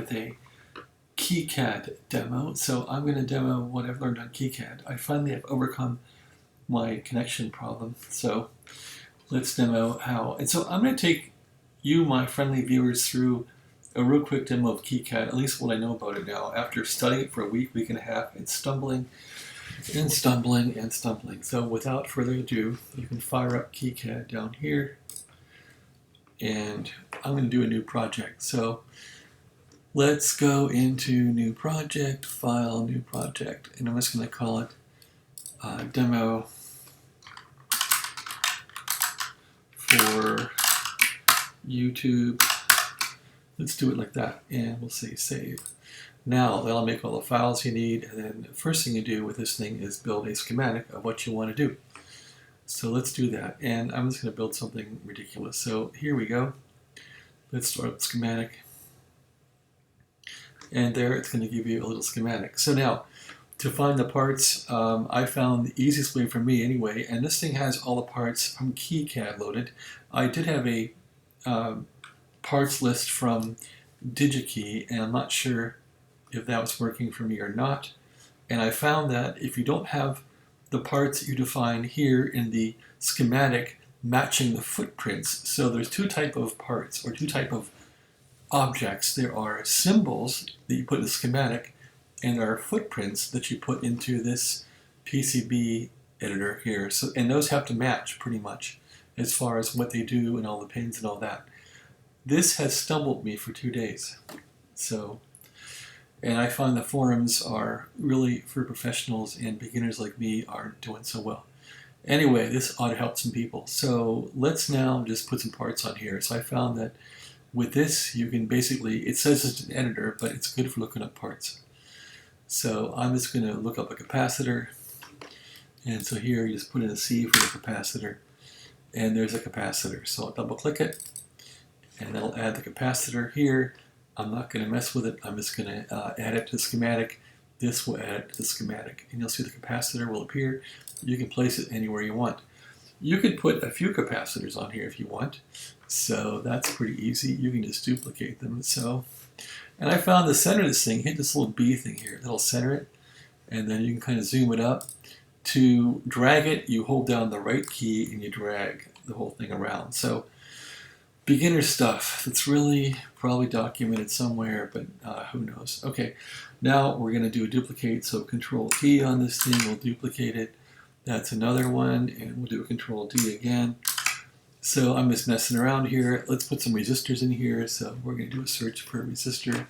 with a Kicad demo. So I'm going to demo what I've learned on Kicad. I finally have overcome my connection problem. So let's demo how. And so I'm going to take you, my friendly viewers, through a real quick demo of Kicad, at least what I know about it now, after studying it for a week and a half, and stumbling and stumbling and stumbling. So without further ado, you can fire up Kicad down here, and I'm going to do a new project. So let's go into new project, file, new project, and I'm just going to call it demo for YouTube. Let's do it like that, and we'll say save. Now that'll make all the files you need, and then the first thing you do with this thing is build a schematic of what you want to do. So let's do that, and I'm just going to build something ridiculous. So here we go. Let's start with schematic, and there it's going to give you a little schematic. So now, to find the parts, I found the easiest way for me anyway, and this thing has all the parts from Kicad loaded. I did have a parts list from DigiKey, and I'm not sure if that was working for me or not. And I found that if you don't have the parts that you define here in the schematic matching the footprints, so there's two type of parts, or two type of objects. There are symbols that you put in the schematic, and there are footprints that you put into this PCB editor here. So, and those have to match pretty much as far as what they do and all the pins and all that. This has stumbled me for 2 days. So, and I find the forums are really for professionals, and beginners like me aren't doing so well. Anyway, this ought to help some people. So let's now just put some parts on here. So I found that with this, you can basically, it says it's an editor, but it's good for looking up parts. So I'm just going to look up a capacitor. And so here you just put in a C for the capacitor. And there's a capacitor. So I'll double click it, and that'll add the capacitor here. I'm not going to mess with it. I'm just going to add it to the schematic. This will add it to the schematic, and you'll see the capacitor will appear. You can place it anywhere you want. You could put a few capacitors on here if you want. So that's pretty easy. You can just duplicate them. So, and I found the center of this thing, hit this little B thing here. That'll center it, and then you can kind of zoom it up. To drag it, you hold down the right key and you drag the whole thing around. So beginner stuff that's really probably documented somewhere, but who knows. Okay, now we're going to do a duplicate. So Control T on this thing will duplicate it. That's another one, and we'll do a Control D again. So I'm just messing around here. Let's put some resistors in here. So we're going to do a search for a resistor.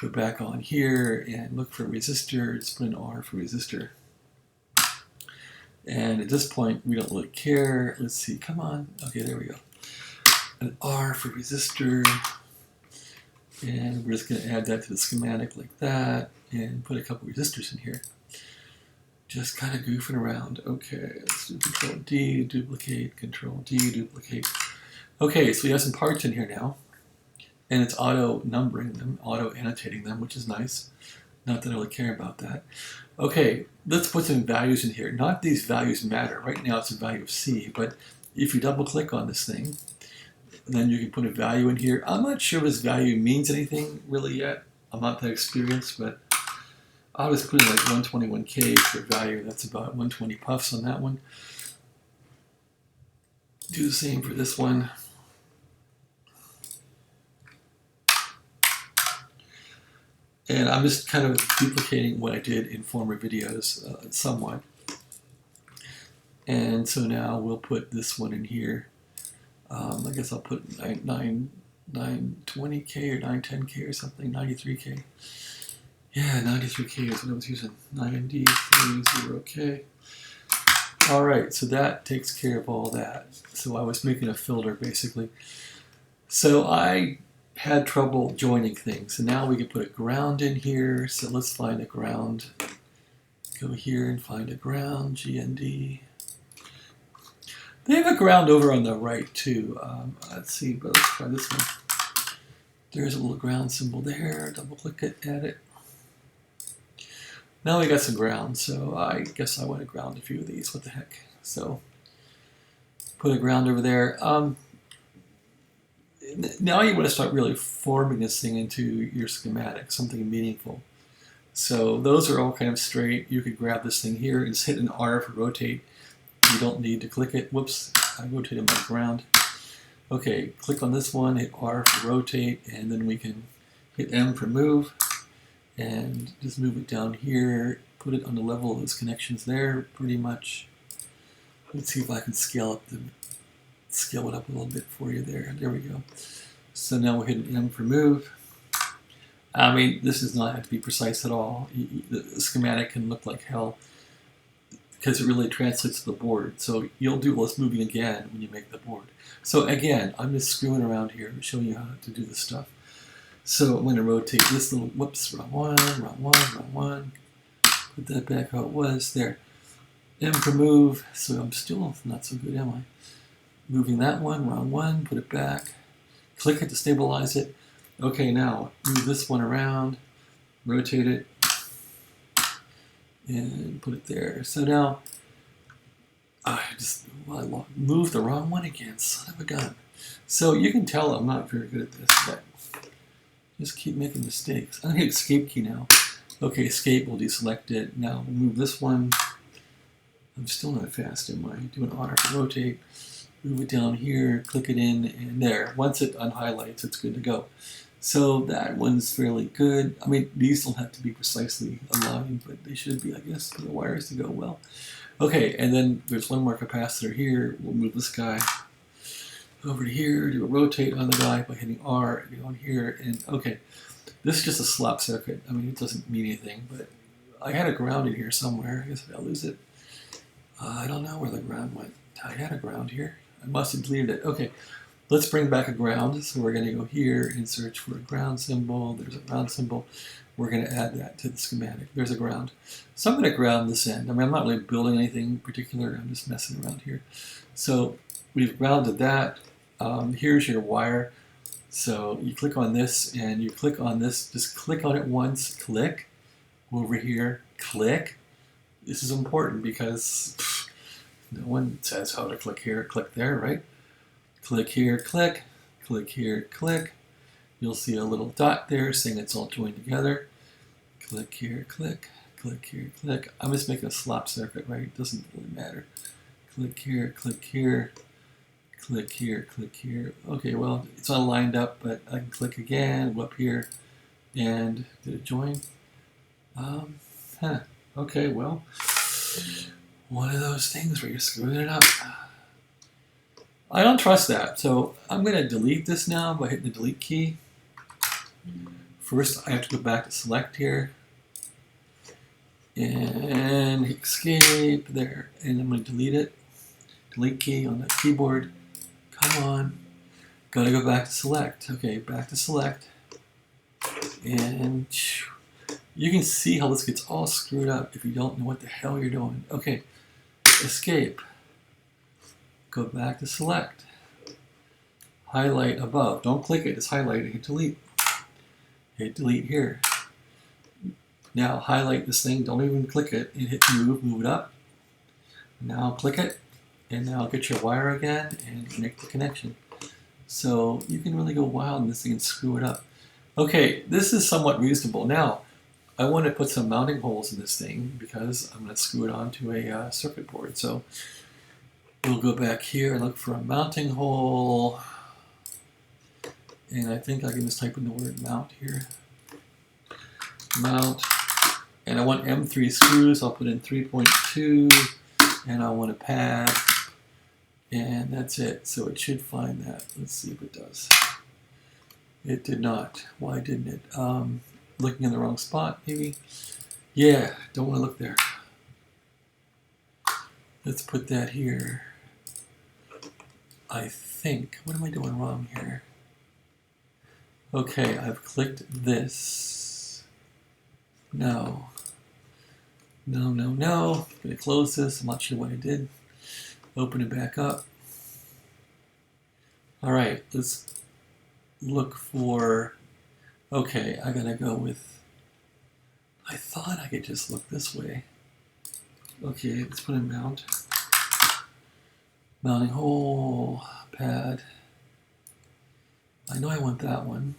Go back on here and look for a resistor. Just put an R for resistor. And at this point, we don't really care. Let's see, come on. Okay, there we go. An R for resistor. And we're just going to add that to the schematic like that, and put a couple resistors in here. Just kind of goofing around. Okay, let's do Control D, duplicate, Control D, duplicate. Okay, so we have some parts in here now, and it's auto numbering them, auto annotating them, which is nice. Not that I really care about that. Okay, let's put some values in here. Not these values matter. Right now it's a value of C, but if you double click on this thing, then you can put a value in here. I'm not sure if this value means anything really yet. I'm not that experienced, but I was putting like 121K for value. That's about 120 puffs on that one. Do the same for this one. And I'm just kind of duplicating what I did in former videos somewhat. And so now we'll put this one in here. I guess I'll put 920K or 910K or something, 93K. Yeah, 93K is what I was using, 9030K. All right, so that takes care of all that. So I was making a filter basically. So I had trouble joining things. So now we can put a ground in here. So let's find a ground. Go here and find a ground, GND. They have a ground over on the right too. Let's see, but let's try this one. There's a little ground symbol there. Double click it, add it. Now we got some ground, so I guess I want to ground a few of these. What the heck? So put a ground over there. now you want to start really forming this thing into your schematic, something meaningful. So those are all kind of straight. You could grab this thing here and just hit an R for rotate. You don't need to click it. Whoops, I rotated my ground. Okay, click on this one, hit R for rotate, and then we can hit M for move, and just move it down here, put it on the level of those connections there, pretty much. Let's see if I can scale it up a little bit for you there. There we go. So now we'll hit an M for move. I mean, this does not have to be precise at all. The schematic can look like hell because it really translates to the board. So you'll do less moving again when you make the board. So again, I'm just screwing around here, showing you how to do this stuff. So I'm going to rotate this little, whoops, wrong one. Put that back how it was, there. M for move, so I'm still not so good, am I? Moving that one, wrong one, put it back. Click it to stabilize it. Okay, now move this one around, rotate it, and put it there. So now, I moved the wrong one again, son of a gun. So you can tell I'm not very good at this, but just keep making mistakes. I'm going to hit escape key now. Okay, escape, we'll deselect it. Now we'll move this one. I'm still not fast, am I? Do an R to rotate, move it down here, click it in, and there. Once it unhighlights, it's good to go. So that one's fairly good. I mean, these don't have to be precisely aligned, but they should be, I guess, for the wires to go well. Okay, and then there's one more capacitor here. We'll move this guy over to here, do a rotate on the guy by hitting R, down here, and okay. This is just a slop circuit. I mean, it doesn't mean anything, but I had a ground in here somewhere. I guess I'll lose it. I don't know where the ground went. I had a ground here. I must have deleted it. Okay, let's bring back a ground. So we're going to go here and search for a ground symbol. There's a ground symbol. We're going to add that to the schematic. There's a ground. So I'm going to ground this end. I mean, I'm not really building anything particular. I'm just messing around here. So we've grounded that. Here's your wire. So you click on this and you click on this. Just click on it once. Click. Over here. Click. This is important because no one says how to click here, click there, right? Click here, click here, click. You'll see a little dot there saying it's all joined together. Click here, click here, click. I'm just making a slop circuit, right? It doesn't really matter. Click here, click here, click here, click here. Okay, well, it's all lined up, but I can click again, go up here, and did it join? Okay, well, one of those things where you're screwing it up. I don't trust that, so I'm going to delete this now by hitting the delete key. First, I have to go back to select here, and escape there, and I'm going to delete it. Delete key on the keyboard. Come on. Got to go back to select. Okay, back to select, and you can see how this gets all screwed up if you don't know what the hell you're doing. Okay, escape. Go back to select. Highlight above. Don't click it, just highlight it, hit delete. Hit delete here. Now highlight this thing, don't even click it, and hit move it up. Now click it, and now get your wire again and make the connection. So you can really go wild in this thing and screw it up. Okay, this is somewhat reasonable. Now, I want to put some mounting holes in this thing because I'm going to screw it onto a circuit board. So we'll go back here and look for a mounting hole. And I think I can just type in the word mount here. Mount. And I want M3 screws. I'll put in 3.2. And I want a pad. And that's it. So it should find that. Let's see if it does. It did not. Why didn't it? Looking in the wrong spot, maybe? Yeah, don't want to look there. Let's put that here. I think. What am I doing wrong here? Okay, I've clicked this. No. No. I'm going to close this. I'm not sure what I did. Open it back up. All right, let's look for... Okay, I gotta go with... I thought I could just look this way. Okay, let's put in mount. Mounting hole, pad. I know I want that one.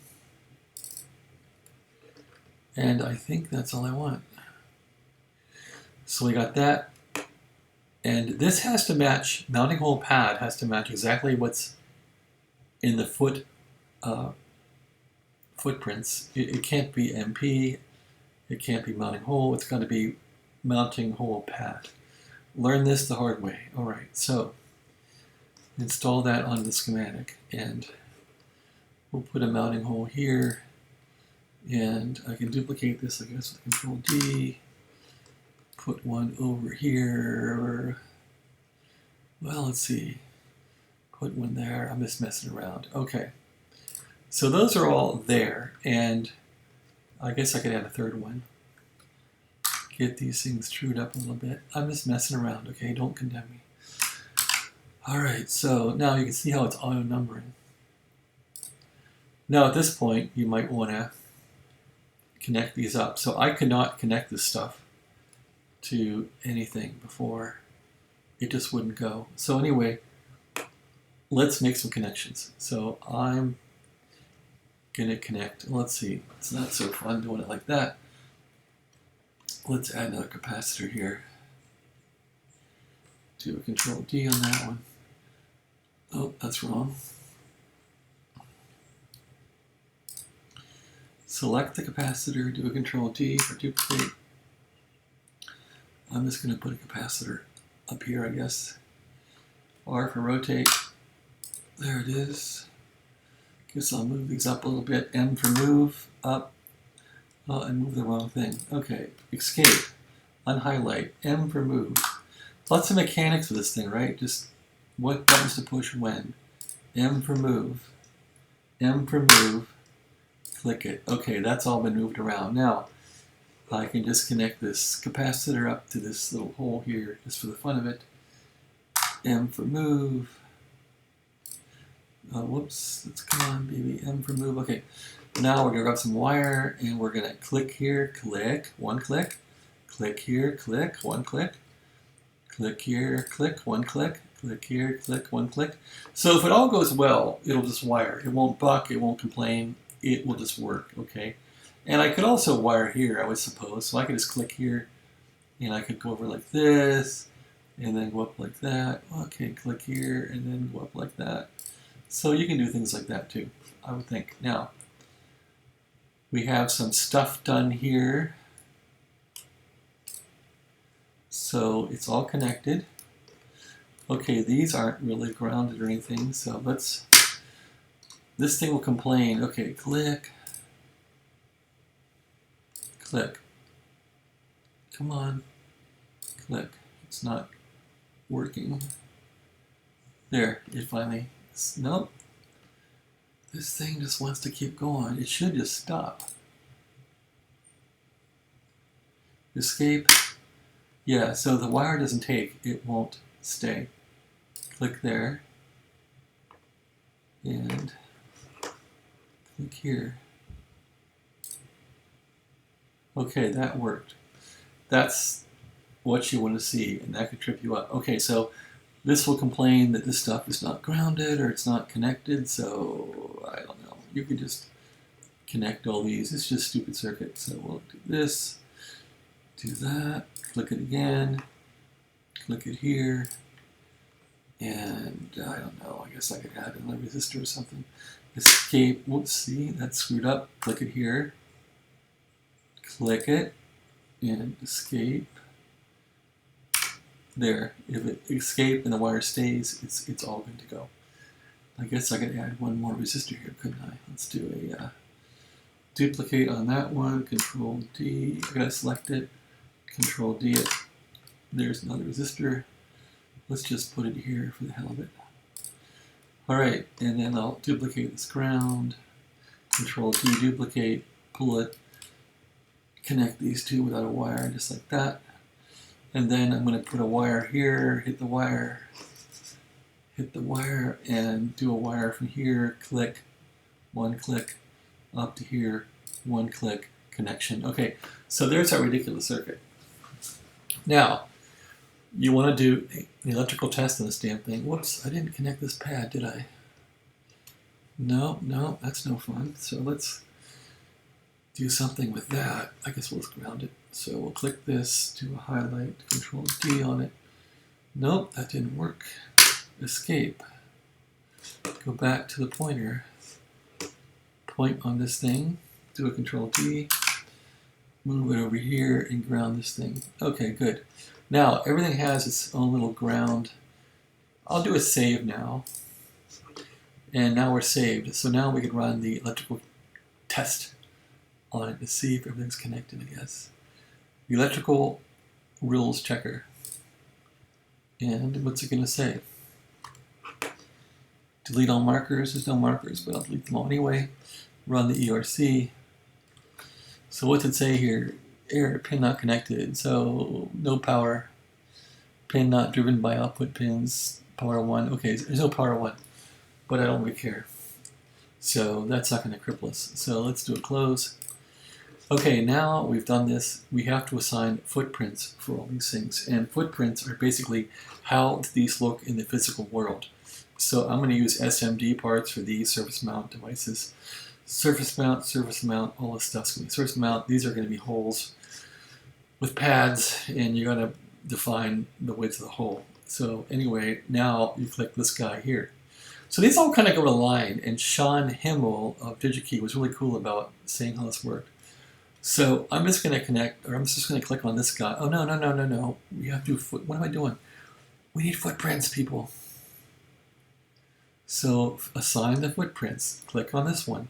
And I think that's all I want. So we got that. And this has to match, mounting hole pad has to match exactly what's in the footprints. It can't be MP, it can't be mounting hole, it's got to be mounting hole pad. Learn this the hard way. All right, so install that onto the schematic, and we'll put a mounting hole here, and I can duplicate this, I guess, with Control D. Put one over here. Well, let's see. Put one there. I'm just messing around. Okay. So those are all there, and I guess I could add a third one. Get these things trued up a little bit. I'm just messing around, okay? Don't condemn me. All right, so now you can see how it's auto-numbering. Now at this point, you might want to connect these up. So I could not connect this stuff to anything before. It just wouldn't go. So anyway, let's make some connections. So I'm gonna connect. Let's see, it's not so fun doing it like that. Let's add another capacitor here. Do a Control D on that one. Oh, that's wrong. Select the capacitor, do a Control D for duplicate. I'm just going to put a capacitor up here, I guess. R for rotate. There it is. Guess I'll move these up a little bit. M for move, up. Oh, I moved the wrong thing. Okay, escape, unhighlight, M for move. Lots of mechanics with this thing, right? Just what buttons to push when. M for move, M for move, click it. Okay, that's all been moved around. Now, I can just connect this capacitor up to this little hole here, just for the fun of it. M for move. Oh, whoops, let's come on, baby. M for move. Okay, now we're gonna grab some wire, and we're gonna click here, click, one click. Click here, click, one click. Click here, click, one click. Click here, click, one click. So if it all goes well, it'll just wire. It won't buck, it won't complain. It will just work, okay? And I could also wire here, I would suppose. So I could just click here, and I could go over like this, and then go up like that. Okay, click here, and then go up like that. So you can do things like that too, I would think. Now, we have some stuff done here. So it's all connected. Okay, these aren't really grounded or anything, so let's, this thing will complain. Okay, click. Click. Come on. Click. It's not working. There, it finally, nope. This thing just wants to keep going. It should just stop. Escape. Yeah, so the wire doesn't take, it won't stay. Click there. And click here. Okay, that worked. That's what you want to see, and that could trip you up. Okay, so this will complain that this stuff is not grounded or it's not connected, so I don't know. You could just connect all these. It's just stupid circuit. So we'll do this, do that, click it again, click it here, and I don't know, I guess I could add another resistor or something. Escape, whoops, see, that's screwed up. Click it here, click it, and escape. There, if it escape and the wire stays, it's all good to go. I guess I could add one more resistor here, couldn't I? Let's do a duplicate on that one, Control D, I gotta select it, Control D it. There's another resistor. Let's just put it here for the hell of it. Alright, and then I'll duplicate this ground, Control D duplicate, pull it, connect these two without a wire, just like that. And then I'm going to put a wire here, hit the wire, and do a wire from here, click, one click, up to here, one click, connection. Okay, so there's our ridiculous circuit. Now, you want to do an electrical test on this damn thing. Whoops, I didn't connect this pad, did I? No, no, that's no fun. So let's do something with that. I guess we'll just ground it. So we'll click this, do a highlight, Control D on it. Nope, that didn't work. Escape. Go back to the pointer. Point on this thing, do a Control D, move it over here and ground this thing. Okay, good. Now everything has its own little ground. I'll do a save now. And now we're saved. So now we can run the electrical test on it to see if everything's connected, I guess. The electrical rules checker. And what's it going to say? Delete all markers. There's no markers, but I'll delete them all anyway. Run the ERC. So what's it say here? Error, pin not connected. So no power. Pin not driven by output pins. Power 1. Okay, there's no power 1. But I don't really care. So that's not going to cripple us. So let's do a close. Okay, now we've done this. We have to assign footprints for all these things. And footprints are basically how these look in the physical world. So I'm going to use SMD parts for these surface mount devices. Surface mount, all this stuff's going to be surface mount. These are going to be holes with pads, and you're going to define the width of the hole. So anyway, now you click this guy here. So these all kind of go to line, and Sean Himmel of DigiKey was really cool about saying how this worked. So I'm just going to connect, or I'm just going to click on this guy. Oh, no, no, no, no, no. We have to, what am I doing? We need footprints, people. So assign the footprints. Click on this one.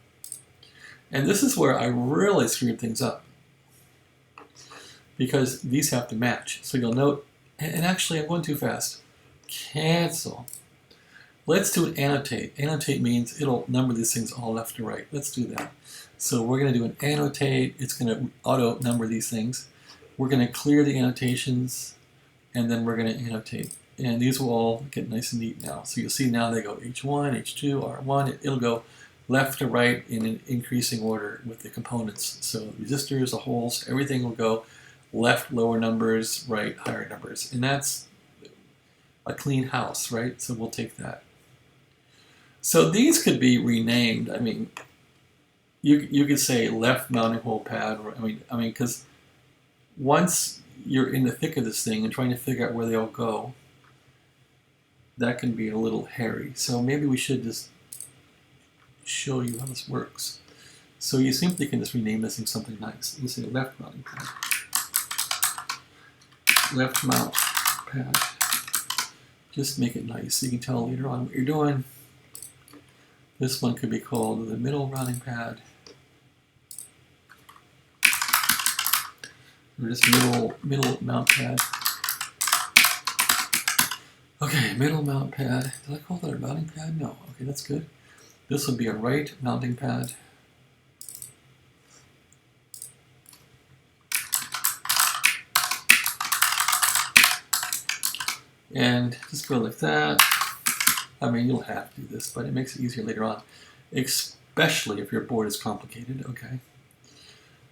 And this is where I really screwed things up, because these have to match. So you'll note, and actually I'm going too fast. Cancel. Let's do an annotate. Annotate means it'll number these things all left to right. Let's do that. So we're going to do an annotate. It's going to auto number these things. We're going to clear the annotations, and then we're going to annotate. And these will all get nice and neat now. So you'll see now they go H1, H2, R1. It'll go left to right in an increasing order with the components. So resistors, the holes, everything will go left, lower numbers, right, higher numbers. And that's a clean house, right? So we'll take that. So these could be renamed. I mean, you could say left mounting hole pad. Or, I mean, because once you're in the thick of this thing and trying to figure out where they all go, that can be a little hairy. So maybe we should just show you how this works. So you simply can just rename this thing something nice. You say left mounting pad. Left mount pad. Just make it nice so you can tell later on what you're doing. This one could be called the middle routing pad. Or just middle mount pad. Okay, middle mount pad. Did I call that a routing pad? No. Okay, that's good. This would be a right mounting pad. And just go like that. I mean, you'll have to do this, but it makes it easier later on, especially if your board is complicated. Okay.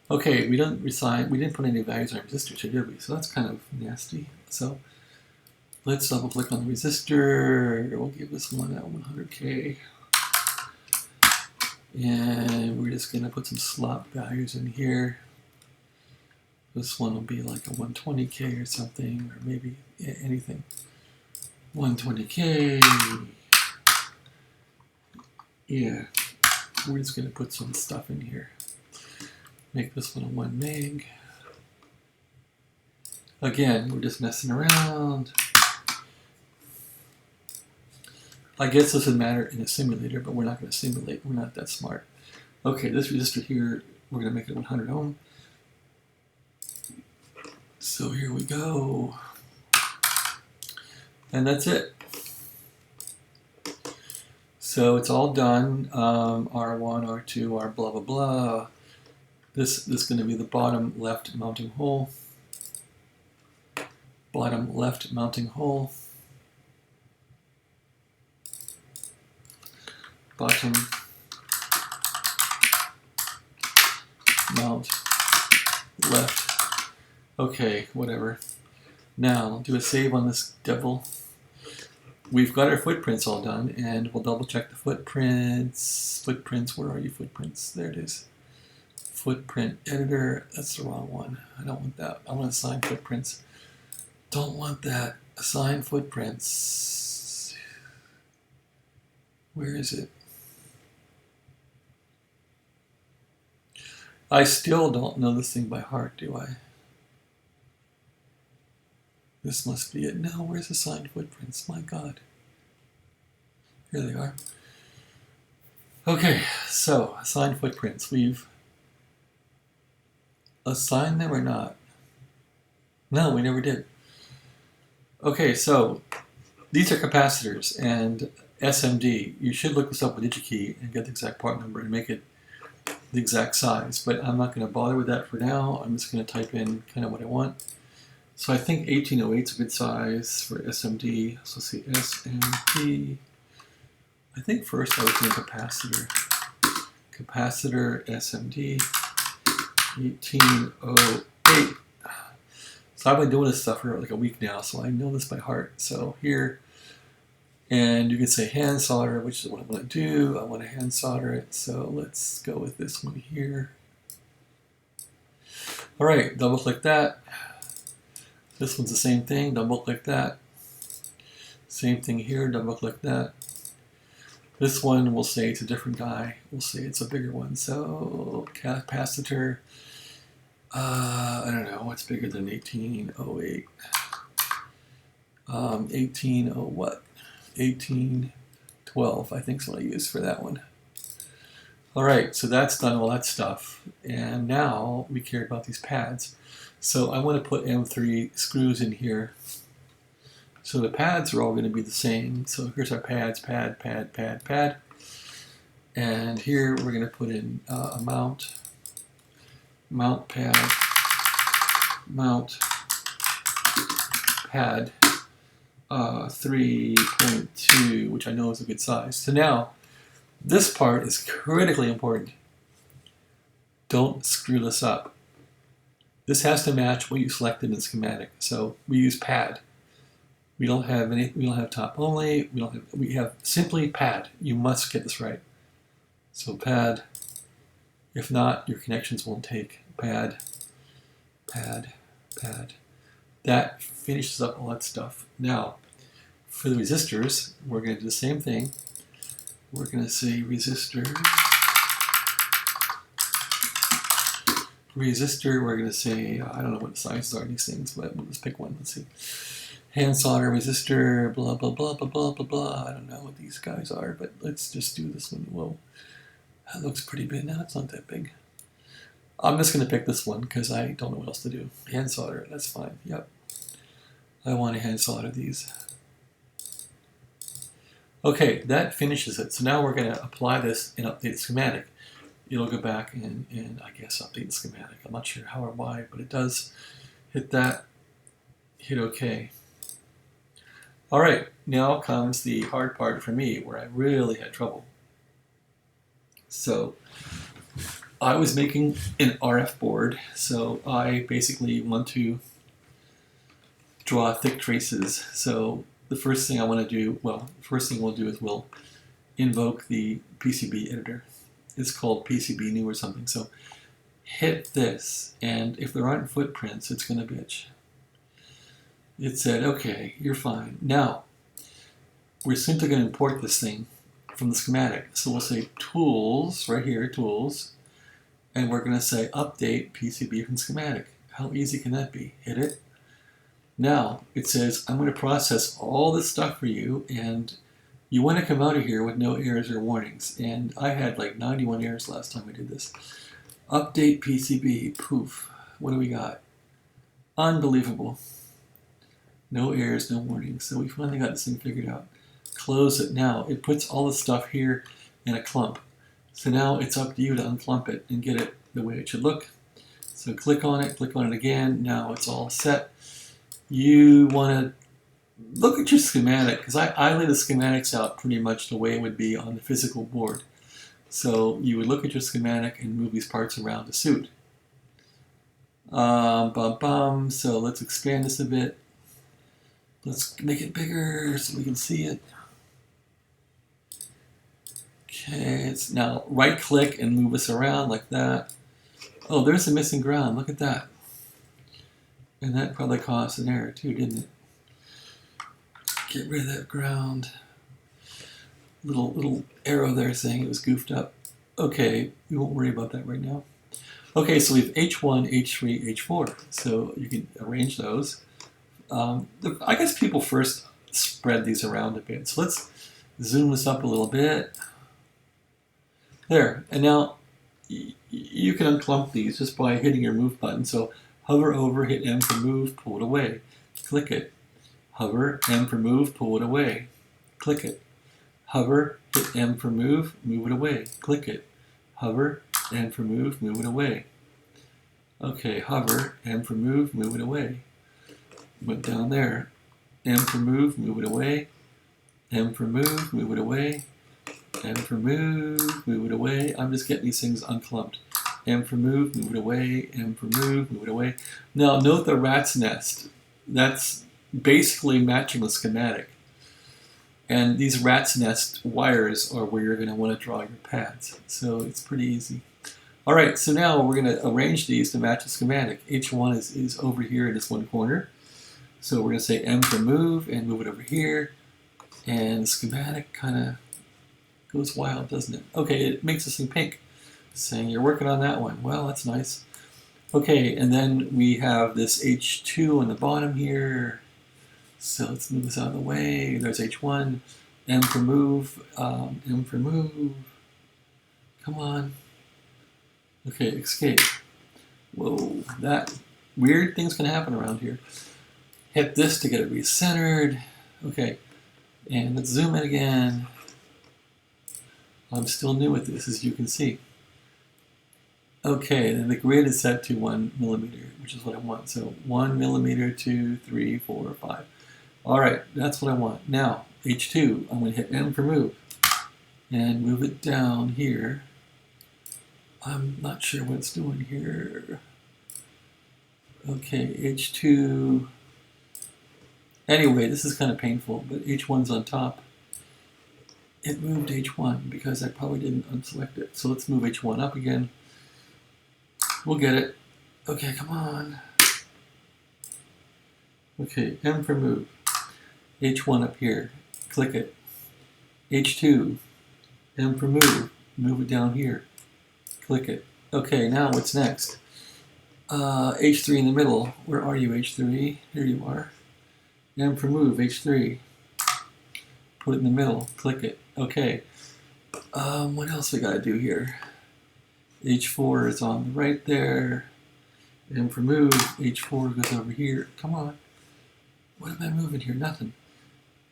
Okay, we didn't put any values on our resistors here, did we? So that's kind of nasty. So let's double click on the resistor. We'll give this one at 100K. And we're just going to put some slot values in here. This one will be like a 120K or something, or maybe anything. 120K. Yeah, we're just going to put some stuff in here. Make this one a 1 meg. Again, we're just messing around. I guess this would matter in a simulator, but we're not going to simulate. We're not that smart. Okay, this resistor here, we're going to make it 100 ohm. So here we go. And that's it. So it's all done. R1, R2, R blah, blah, blah. This is going to be the bottom left mounting hole. Bottom left mounting hole. Bottom mount left. Okay, whatever. Now, do a save on this devil. we've got our footprints all done, and we'll double check the footprints. Footprints, where are you, footprints? There it is. Footprint editor, that's the wrong one. I don't want that. I want assign footprints. Don't want that. Assign footprints. Where is it? I still don't know this thing by heart, do I? This must be it. No, where's assigned footprints? My God. Here they are. Okay, so assigned footprints. We've assigned them or not? No, we never did. Okay, so these are capacitors and SMD. You should look this up with DigiKey and get the exact part number and make it the exact size, but I'm not going to bother with that for now. I'm just going to type in kind of what I want. So I think 1808 is a good size for SMD. So let's see, SMD. I think first I was doing capacitor. Capacitor SMD 1808. So I've been doing this stuff for like a week now, so I know this by heart. So here, and you can say hand solder, which is what I want to do. I want to hand solder it, so let's go with this one here. All right, double click that. This one's the same thing, double click that. Same thing here, double click that. This one, we'll say it's a different guy. We'll say it's a bigger one. So capacitor, I don't know, what's bigger than 1808? 18, oh what? 1812, I think is what I used for that one. All right, so that's done all that stuff. And now we care about these pads. So I want to put M3 screws in here. So the pads are all going to be the same. So here's our pads, pad, pad, pad, pad. And here we're going to put in a mount pad, mount pad 3.2, which I know is a good size. So now, this part is critically important. Don't screw this up. This has to match what you selected in the schematic. So we use pad. We don't have any. We don't have top only. We have simply pad. You must get this right. So pad. If not, your connections won't take. Pad, pad, pad. That finishes up all that stuff. Now, for the resistors, we're going to do the same thing. We're going to say resistor. Resistor, we're going to say, I don't know what the sizes are of these things, but we'll just pick one. Let's see. Hand solder, resistor, blah, blah, blah, blah, blah, blah, blah. I don't know what these guys are, but let's just do this one. Whoa, that looks pretty big. No, it's not that big. I'm just going to pick this one because I don't know what else to do. Hand solder, that's fine. Yep. I want to hand solder these. Okay, that finishes it. So now we're going to apply this and update the schematic. It'll go back and I guess update the schematic. I'm not sure how or why, but it does. Hit that, hit OK. All right, now comes the hard part for me where I really had trouble. So I was making an RF board, so I basically want to draw thick traces. So the first thing I want to do, well, the first thing we'll do is we'll invoke the PCB editor. It's called PCBnew or something. So hit this, and if there aren't footprints, it's going to bitch. It said, okay, you're fine. Now, we're simply going to import this thing from the schematic. So we'll say tools, right here, tools, and we're going to say update PCB from schematic. How easy can that be? Hit it. Now, it says, I'm going to process all this stuff for you, and you want to come out of here with no errors or warnings. And I had like 91 errors last time I did this. Update PCB, poof. What do we got? Unbelievable. No errors, no warnings. So we finally got this thing figured out. Close it. Now, it puts all the stuff here in a clump. So now it's up to you to unclump it and get it the way it should look. So click on it again. Now it's all set. You want to look at your schematic, because I lay the schematics out pretty much the way it would be on the physical board. So you would look at your schematic and move these parts around to suit. So let's expand this a bit. Let's make it bigger so we can see it. Okay, it's now right click and move us around like that. Oh, there's a missing ground. Look at that. And that probably caused an error too, didn't it? Get rid of that ground. Little arrow there saying it was goofed up. Okay, we won't worry about that right now. Okay, so we have H1, H3, H4. So you can arrange those. I guess people first spread these around a bit. So let's zoom this up a little bit. There, and now you can unclump these just by hitting your move button. So hover over, hit M for move, pull it away. Click it. Hover, M for move, pull it away. Click it. Hover, hit M for move it away. Click it. Hover, M for move it away. Okay, hover, M for move it away. Went down there. M for move it away. M for move it away. M for move it away. I'm just getting these things unclumped. M for move it away. M for move it away. Now note the rat's nest. That's basically matching the schematic. And these rat's nest wires are where you're going to want to draw your pads. So it's pretty easy. All right, so now we're going to arrange these to match the schematic. H1 is over here in this one corner. So we're going to say M for move and move it over here. And the schematic kind of goes wild, doesn't it? Okay, it makes this thing pink, saying you're working on that one. Well, that's nice. Okay, and then we have this H2 on the bottom here. So let's move this out of the way. There's H1, M for move, M for move. Come on. Okay, escape. Whoa, that weird thing's gonna happen around here. Hit this to get it recentered. Okay, and let's zoom in again. I'm still new at this, as you can see. Okay, then the grid is set to 1 millimeter, which is what I want. So 1 millimeter, 2, 3, 4, 5. All right, that's what I want. Now, H2, I'm going to hit M for move and move it down here. I'm not sure what it's doing here. Okay, H2. Anyway, this is kind of painful, but H1's on top. It moved H1 because I probably didn't unselect it. So let's move H1 up again. We'll get it. Okay, come on. Okay, M for move. H1 up here. Click it. H2. M for move. Move it down here. Click it. Okay, now what's next? H3 in the middle. Where are you, H3? Here you are. M for move, H3. Put it in the middle. Click it. Okay. What else we got to do here? H4 is on the right there. M for move, H4 goes over here. Come on. What am I moving here? Nothing.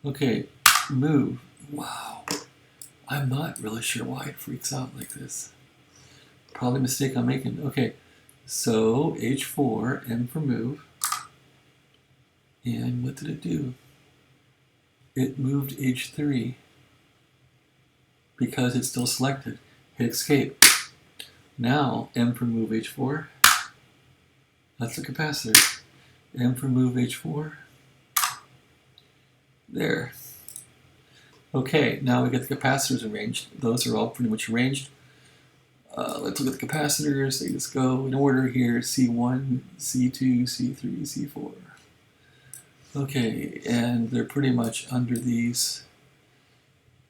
Okay, move. Wow. I'm not really sure why it freaks out like this. Probably a mistake I'm making. Okay, so H4, M for move. And what did it do? It moved H3 because it's still selected. Hit escape. Now, M for move H4. That's the capacitor. M for move H4. There. Okay, now we get the capacitors arranged. Those are all pretty much arranged. Let's look at the capacitors. They just go in order here. C1, C2, C3, C4. Okay, and they're pretty much under these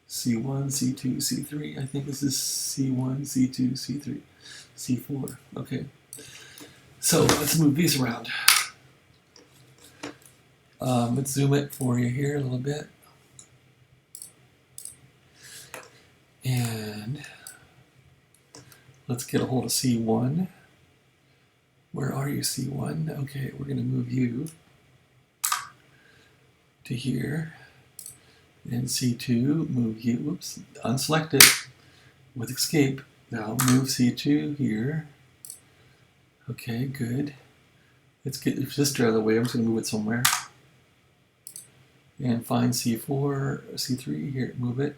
C1, C2, C3. I think this is C1, C2, C3, C4. Okay, so let's move these around. Let's zoom it for you here a little bit. And let's get a hold of C1. Where are you, C1? Okay, we're going to move you to here. And C2, move you, whoops, unselect it with escape. Now move C2 here. Okay, good. Let's get this out of the way. I'm just going to move it somewhere. And find C4, C3 here, move it.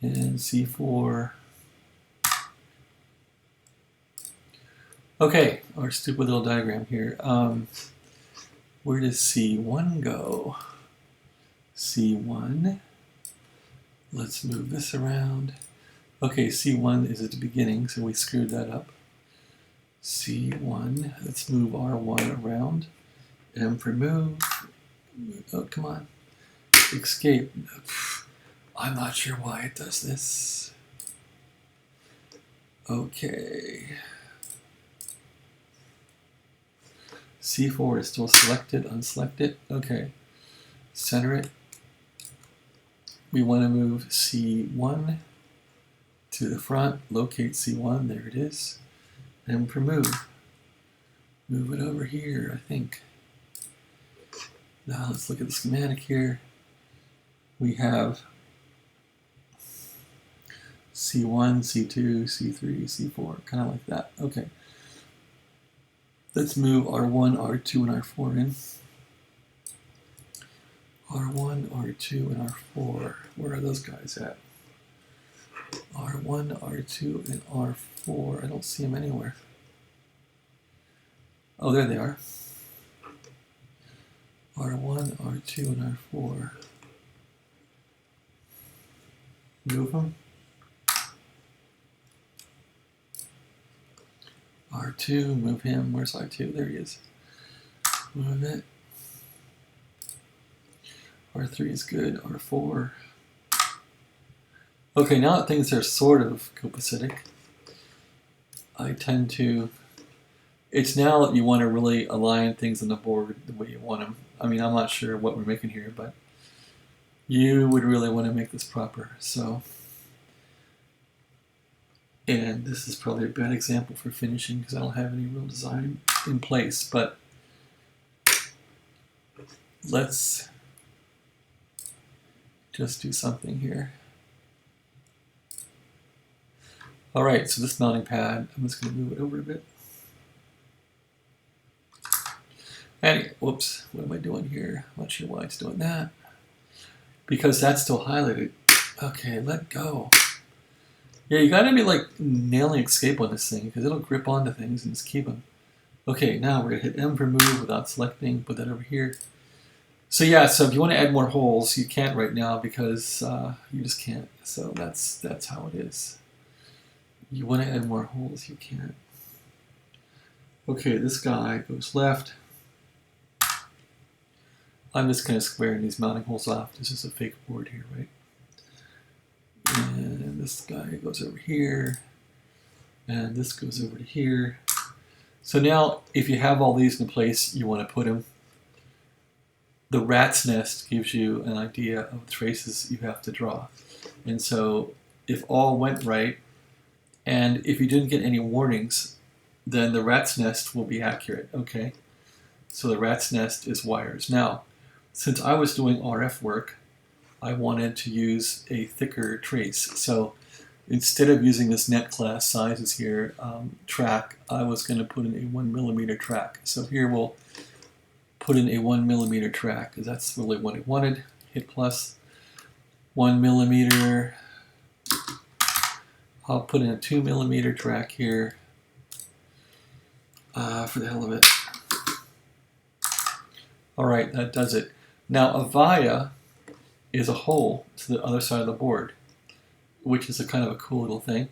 And C4. Okay, our stupid little diagram here. Where does C1 go? C1. Let's move this around. Okay, C1 is at the beginning, so we screwed that up. C1. Let's move R1 around. M for move. Oh, come on. Escape. I'm not sure why it does this. Okay. C4 is still selected, unselected. Okay. Center it. We want to move C1 to the front. Locate C1. There it is. M for move. Move it over here, I think. Now let's look at the schematic here. We have C1, C2, C3, C4, kind of like that. Okay. Let's move R1, R2, and R4 in. R1, R2, and R4. Where are those guys at? R1, R2, and R4. I don't see them anywhere. Oh, there they are. R1, R2, and R4. Move them. R2, move him. Where's R2? There he is. Move it. R3 is good. R4. Okay, now that things are sort of copacetic, I tend to... It's now that you want to really align things on the board the way you want them. I mean, I'm not sure what we're making here, but you would really want to make this proper. So, and this is probably a bad example for finishing because I don't have any real design in place, but let's just do something here. All right, so this mounting pad, I'm just going to move it over a bit. And, whoops, what am I doing here? I'm not sure why it's doing that. Because that's still highlighted. Okay, let go. Yeah, you gotta be like nailing escape on this thing because it'll grip onto things and just keep them. Okay, now we're gonna hit M for move without selecting, put that over here. So yeah, so if you want to add more holes, you can't right now because you just can't. So that's how it is. You want to add more holes, you can't. Okay, this guy goes left. I'm just kind of squaring these mounting holes off. This is a fake board here, right? And this guy goes over here. And this goes over to here. So now, if you have all these in place, you want to put them. The rat's nest gives you an idea of the traces you have to draw. And so, if all went right, and if you didn't get any warnings, then the rat's nest will be accurate, okay? So the rat's nest is wires. Now, since I was doing RF work, I wanted to use a thicker trace. So instead of using this net class sizes here track, I was going to put in a 1mm track. So here we'll put in a 1mm track because that's really what I wanted. Hit plus 1mm. I'll put in a 2mm track here for the hell of it. All right, that does it. Now a via is a hole to the other side of the board, which is a kind of a cool little thing.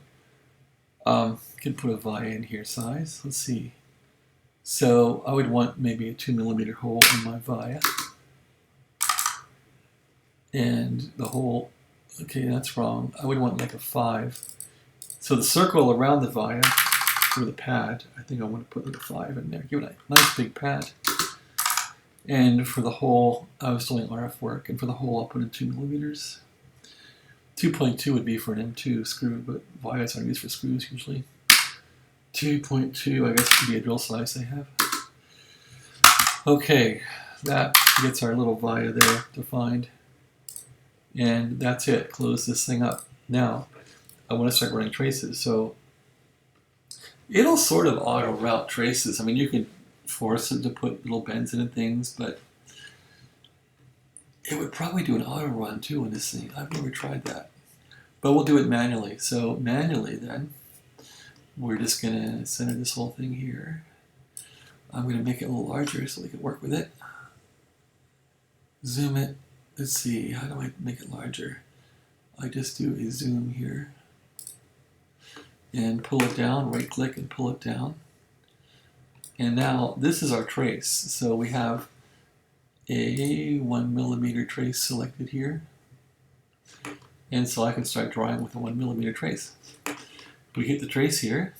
You can put a via in here size. Let's see. So I would want maybe a 2mm hole in my via. And the hole, okay, that's wrong. I would want like a 5. So the circle around the via, or the pad, I think I want to put like a 5 in there. Give it a nice big pad. And for the hole, I was doing RF work, and for the hole I'll put in 2mm. 2.2 would be for an M2 screw, but vias aren't used for screws usually. 2.2, I guess, would be a drill size they have. Okay, that gets our little via there defined. And that's it, close this thing up. Now, I want to start running traces, so it'll sort of auto route traces. I mean, you can force it to put little bends in and things, but it would probably do an auto run too on this thing. I've never tried that, but we'll do it manually. So manually then, we're just gonna center this whole thing here. I'm gonna make it a little larger so we can work with it. zoom it. Let's see, how do I make it larger? I just do a zoom here and pull it down, right click and pull it down. And now this is our trace. So we have a 1mm trace selected here. And so I can start drawing with a 1mm trace. We hit the trace here,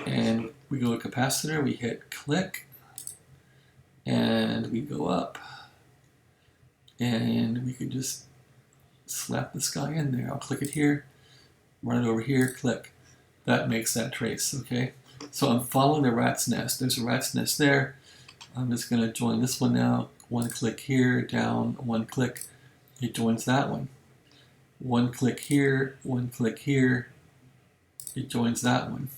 and we go to capacitor, we hit click, and we go up. And we could just slap this guy in there. I'll click it here, run it over here, click. That makes that trace, okay? So I'm following the rat's nest. There's a rat's nest there. I'm just going to join this one now. One click here, down, one click. It joins that one. One click here, one click here. It joins that one.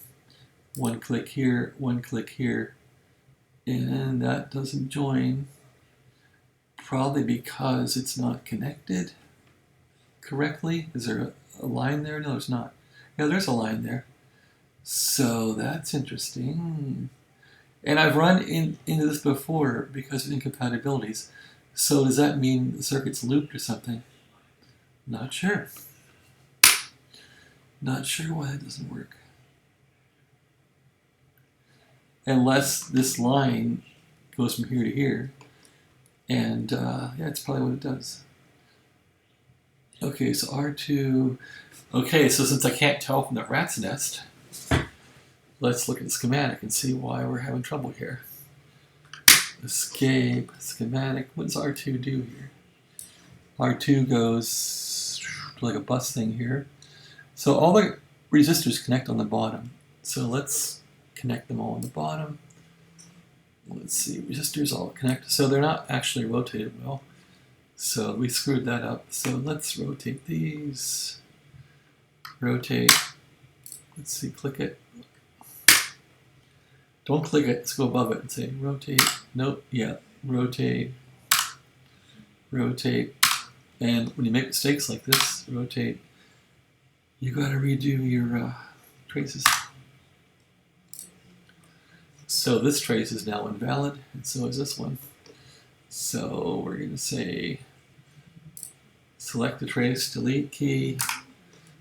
One click here, one click here. And that doesn't join. Probably because it's not connected correctly. Is there a line there? No, there's not. Yeah, there's a line there. So that's interesting. And I've run into this before because of incompatibilities. So does that mean the circuit's looped or something? Not sure. Not sure why that doesn't work. Unless this line goes from here to here. And yeah, that's probably what it does. Okay, so R2. Okay, so since I can't tell from the rat's nest, let's look at the schematic and see why we're having trouble here. Escape, schematic. What does R2 do here? R2 goes like a bus thing here. So all the resistors connect on the bottom. So let's connect them all on the bottom. Let's see, resistors all connect. So they're not actually rotated well. So we screwed that up. So let's rotate these. Rotate. Let's see, click it. Don't click it, let's go above it and say rotate. Nope, yeah, rotate. Rotate. And when you make mistakes like this, rotate, you gotta redo your traces. So this trace is now invalid, and so is this one. So we're going to say select the trace, delete key,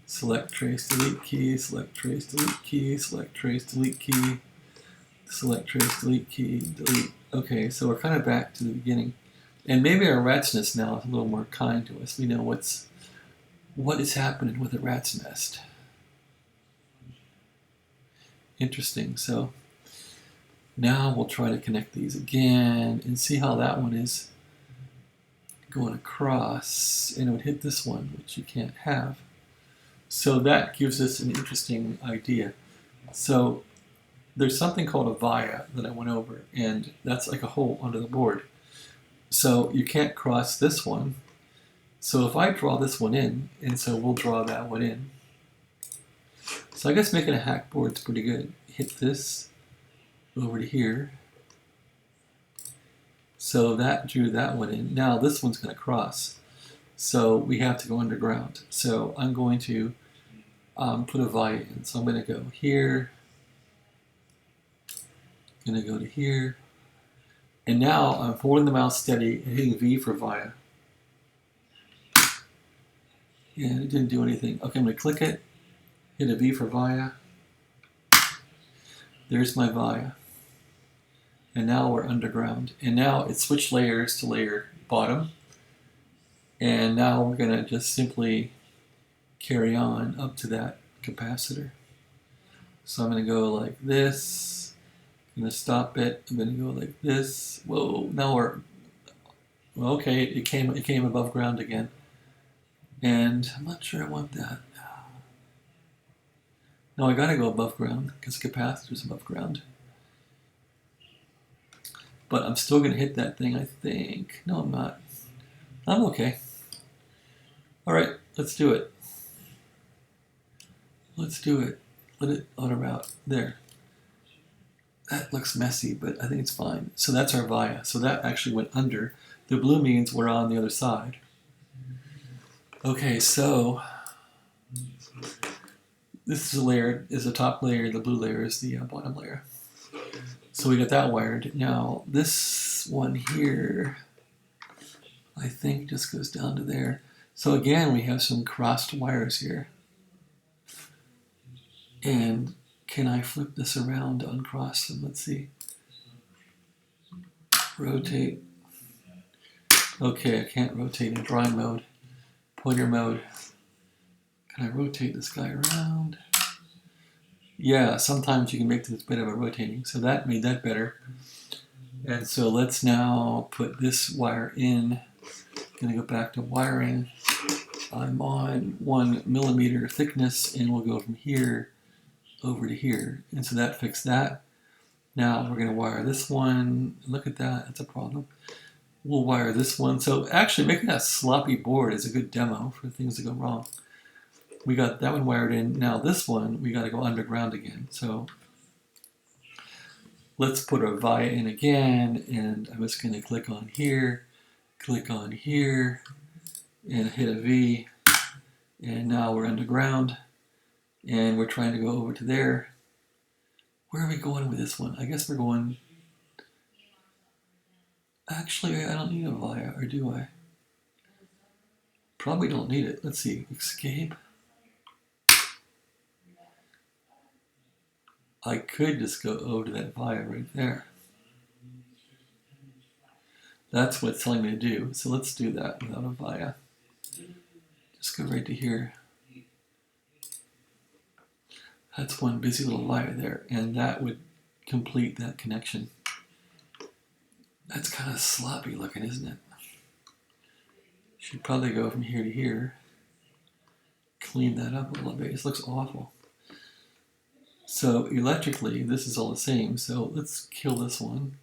select trace, delete key, select trace, delete key, select trace, delete key, select trace, delete key, delete. Okay, so we're kind of back to the beginning. And maybe our rat's nest now is a little more kind to us. We know what is happening with a rat's nest. Interesting. So now we'll try to connect these again and see how that one is going across, and it would hit this one, which you can't have. So that gives us an interesting idea. So there's something called a via that I went over, and that's like a hole under the board. So you can't cross this one. So if I draw this one in, and so we'll draw that one in. So I guess making a hack board is pretty good. Hit this over to here. So that drew that one in. Now this one's going to cross. So we have to go underground. So I'm going to put a via in. So I'm going to go here. Going to go to here. And now I'm holding the mouse steady and hitting V for via. And it didn't do anything. Okay, I'm going to click it. Hit a V for via. There's my via. And now we're underground. And now it switched layers to layer bottom. And now we're going to just simply carry on up to that capacitor. So I'm going to go like this. I'm going to stop it. I'm going to go like this. Whoa, now we're, well, okay, it came above ground again. And I'm not sure I want that. No, I got to go above ground because capacitor's above ground. But I'm still going to hit that thing, I think. No, I'm not. I'm okay. All right, let's do it. Let's do it. Let it auto out. There. That looks messy, but I think it's fine. So that's our via. So that actually went under. The blue means we're on the other side. Okay, so this is a layer, is the top layer. The blue layer is the bottom layer. So we got that wired. Now this one here, I think just goes down to there. So again, we have some crossed wires here. And can I flip this around to uncross them? Let's see. Rotate. Okay, I can't rotate in drawing mode. Pointer mode. Can I rotate this guy around? Yeah, sometimes you can make this bit of a rotating. So that made that better. And so let's now put this wire in. Gonna go back to wiring. I'm on 1 millimeter thickness, and we'll go from here over to here. And so that fixed that. Now we're gonna wire this one. Look at that, that's a problem. We'll wire this one. So actually making that sloppy board is a good demo for things that go wrong. We got that one wired in. Now this one, we gotta go underground again. So let's put our via in again, and I'm just gonna click on here, and hit a V. And now we're underground, and we're trying to go over to there. Where are we going with this one? I guess we're going... Actually, I don't need a via, or do I? Probably don't need it. Let's see, escape. I could just go over to that via right there. That's what it's telling me to do. So let's do that without a via. Just go right to here. That's one busy little via there, and that would complete that connection. That's kind of sloppy looking, isn't it? Should probably go from here to here. Clean that up a little bit. This looks awful. So electrically, this is all the same. So let's kill this one.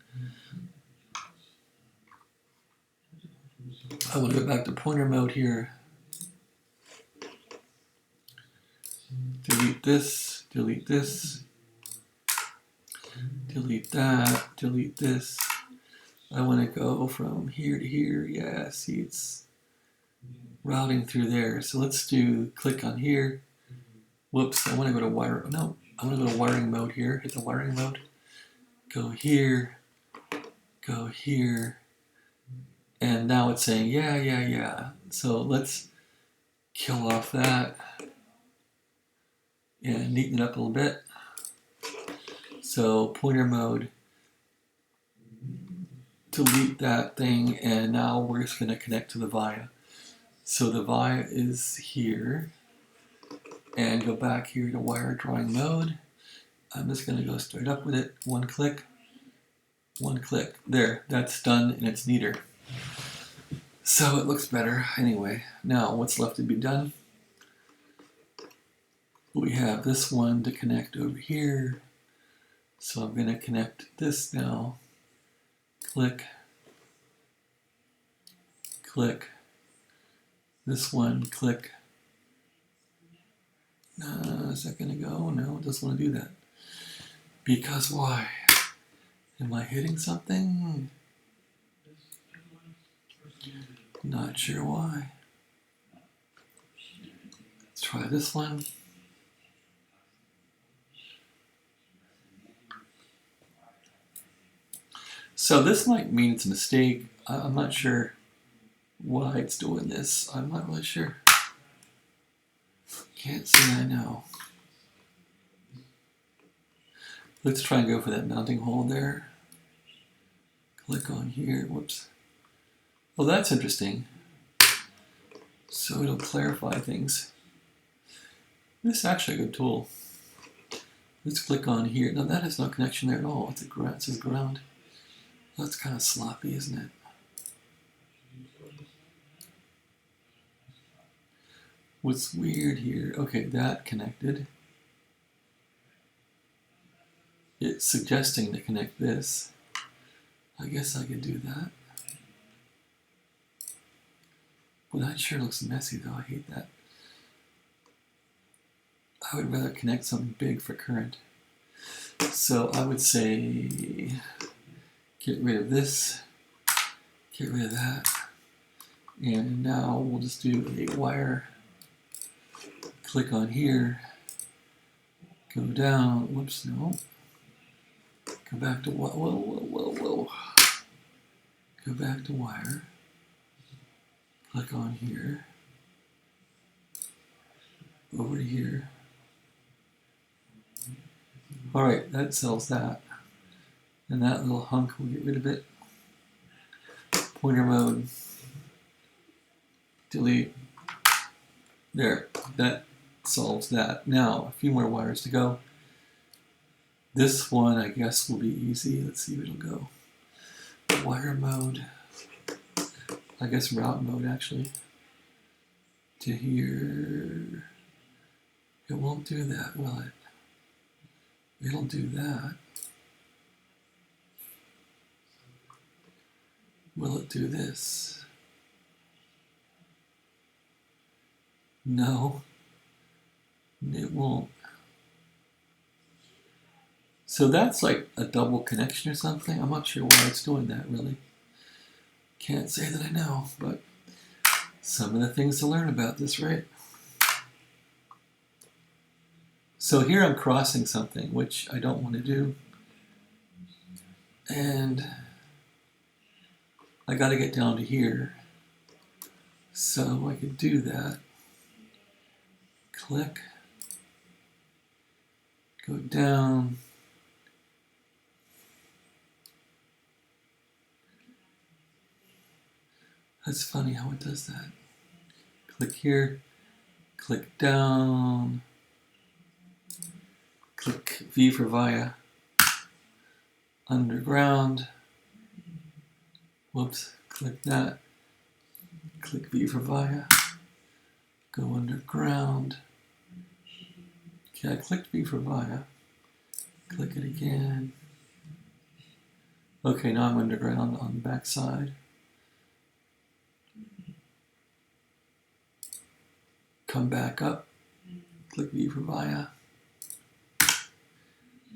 I will go back to pointer mode here. Delete this, delete this, delete that, delete this. I want to go from here to here. Yeah, see, it's routing through there. So let's do click on here. Whoops, I want to go to wire. No, I want to go to wiring mode here. Hit the wiring mode. Go here. Go here. And now it's saying, yeah. So let's kill off that and neaten it up a little bit. So pointer mode, delete that thing, and now we're just going to connect to the via. So the via is here, and go back here to wire drawing mode. I'm just going to go straight up with it. One click. There, that's done, and it's neater. So it looks better. Anyway, now what's left to be done? We have this one to connect over here. So I'm going to connect this now. Click. This one, click. Is that going to go? No, it doesn't want to do that. Because why? Am I hitting something? Not sure why. Let's try this one. So this might mean it's a mistake. I'm not sure why it's doing this. I'm not really sure. Can't say I know. Let's try and go for that mounting hole there. Click on here. Whoops. Well, that's interesting. So it'll clarify things. This is actually a good tool. Let's click on here. Now that has no connection there at all. It's a ground. It says ground. That's kind of sloppy, isn't it? What's weird here? Okay, that connected. It's suggesting to connect this. I guess I could do that. Well, that sure looks messy though. I hate that. I would rather connect something big for current. So I would say get rid of this, get rid of that, and now we'll just do a wire. Click on here, go down, whoops, no. Go back to, whoa. Go back to wire. click on here, over to here. All right, that sells that. And that little hunk, we'll get rid of it. Pointer mode, delete. There, that solves that. Now, a few more wires to go. This one, I guess, will be easy. Let's see if it'll go. Wire mode, I guess route mode actually, to here. It won't do that, will it? It'll do that. Will it do this? No, it won't. So that's like a double connection or something. I'm not sure why it's doing that, really. Can't say that I know, but some of the things to learn about this, right? So here I'm crossing something, which I don't want to do. And I got to get down to here. So I could do that. Click. Go down. That's funny how it does that. Click here. Click down. Click V for via. Underground. Whoops. Click that. Click V for via. Go underground. Okay, I clicked V for via. Click it again. Okay, now I'm underground on the back side. Come back up. Click V for via.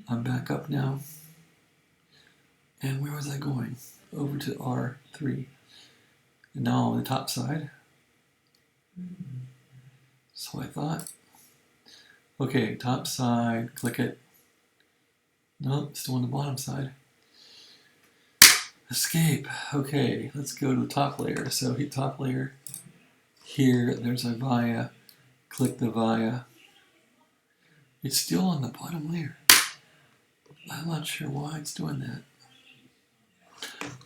I'm back up now. And where was I going? Over to R3. And now on the top side. So I thought. Okay, top side, click it. Nope, still on the bottom side. Escape. Okay, let's go to the top layer. So hit top layer. Here, there's a via. Click the via. It's still on the bottom layer. I'm not sure why it's doing that.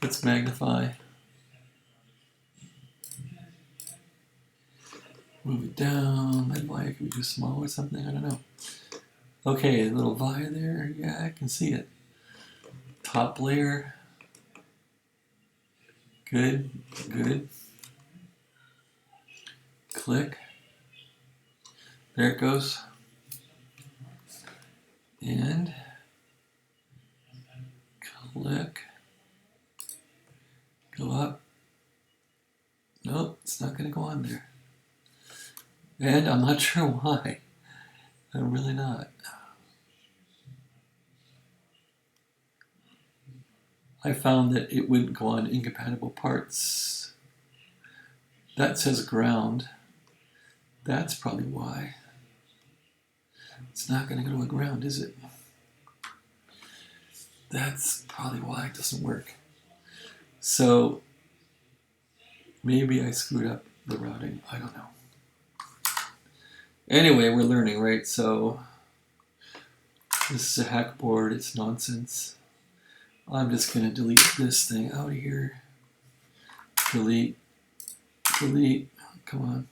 Let's magnify. Move it down. That via could be too small or something. I don't know. Okay, a little via there. Yeah, I can see it. Top layer. Good. Good. Click. There it goes. And click. Go up. Nope, it's not going to go on there. And I'm not sure why. I'm really not. I found that it wouldn't go on incompatible parts. That says ground. That's probably why. It's not going to go to a ground, is it? That's probably why it doesn't work. So maybe I screwed up the routing. I don't know. Anyway, we're learning, right? So this is a hack board. It's nonsense. I'm just going to delete this thing out of here. Delete. Delete. Come on.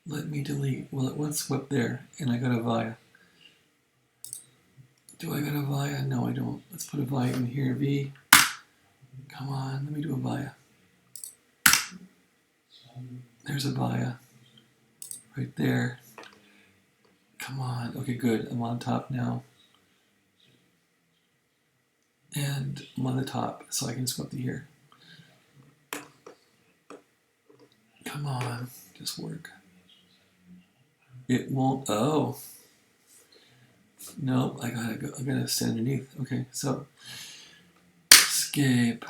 Let me delete. Well, it went swept there, and I got a via. Do I got a via? No, I don't. Let's put a via in here. V. Come on, let me do a via. There's a via. Right there. Come on. Okay, good. I'm on top now. And I'm on the top, so I can just go up to here. Come on. Just work. It won't. Oh. No, I gotta go. I gotta stay underneath. Okay, so escape.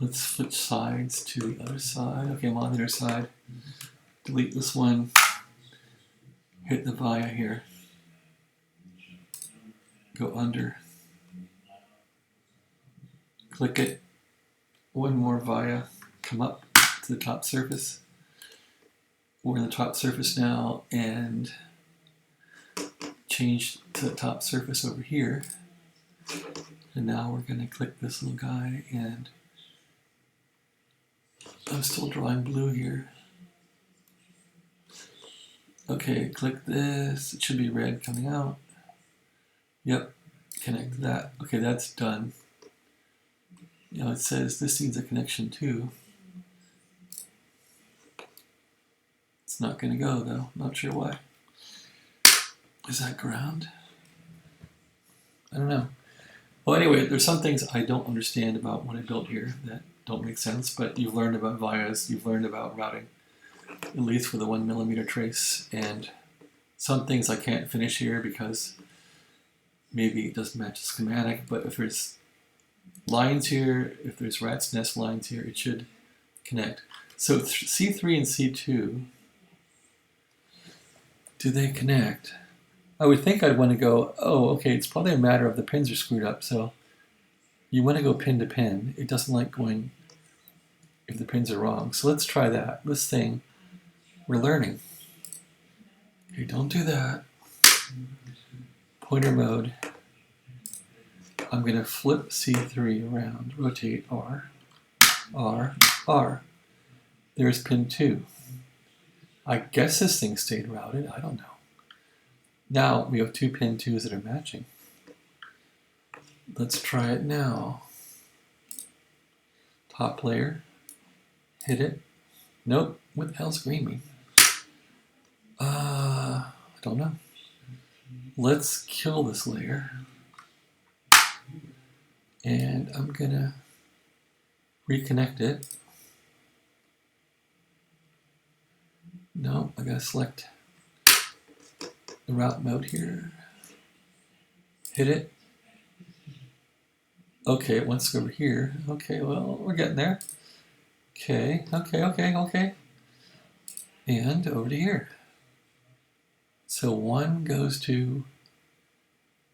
Let's switch sides to the other side. Okay, I'm on the other side. Delete this one. Hit the via here. Go under. Click it. One more via. Come up. to the top surface. We're in the top surface now, and change to the top surface over here. And now we're going to click this little guy, and I'm still drawing blue here. Okay, click this. It should be red coming out. Yep, connect that. Okay, that's done. You know, it says this needs a connection too. It's not going to go though. Not sure why. Is that ground? I don't know. Well, anyway, there's some things I don't understand about what I built here that don't make sense, but you've learned about vias, you've learned about routing, at least for the 1mm trace, and some things I can't finish here because maybe it doesn't match the schematic, but if there's lines here, if there's rat's nest lines here, it should connect. So C3 and C2, do they connect? I would think I'd want to go, oh, okay, it's probably a matter of the pins are screwed up, so you want to go pin to pin. It doesn't like going if the pins are wrong. So let's try that. This thing, we're learning. Okay, don't do that. Pointer mode. I'm going to flip C3 around, rotate R, R, R. There's pin 2. I guess this thing stayed routed. I don't know. Now we have 2 pin 2s that are matching. Let's try it now. Top layer. Hit it. Nope. What the hell's green mean? I don't know. Let's kill this layer. And I'm gonna reconnect it. No, I gotta select the route mode here. Hit it. Okay, it wants to go over here. Okay, well, we're getting there. Okay, okay. And over to here. So 1 goes to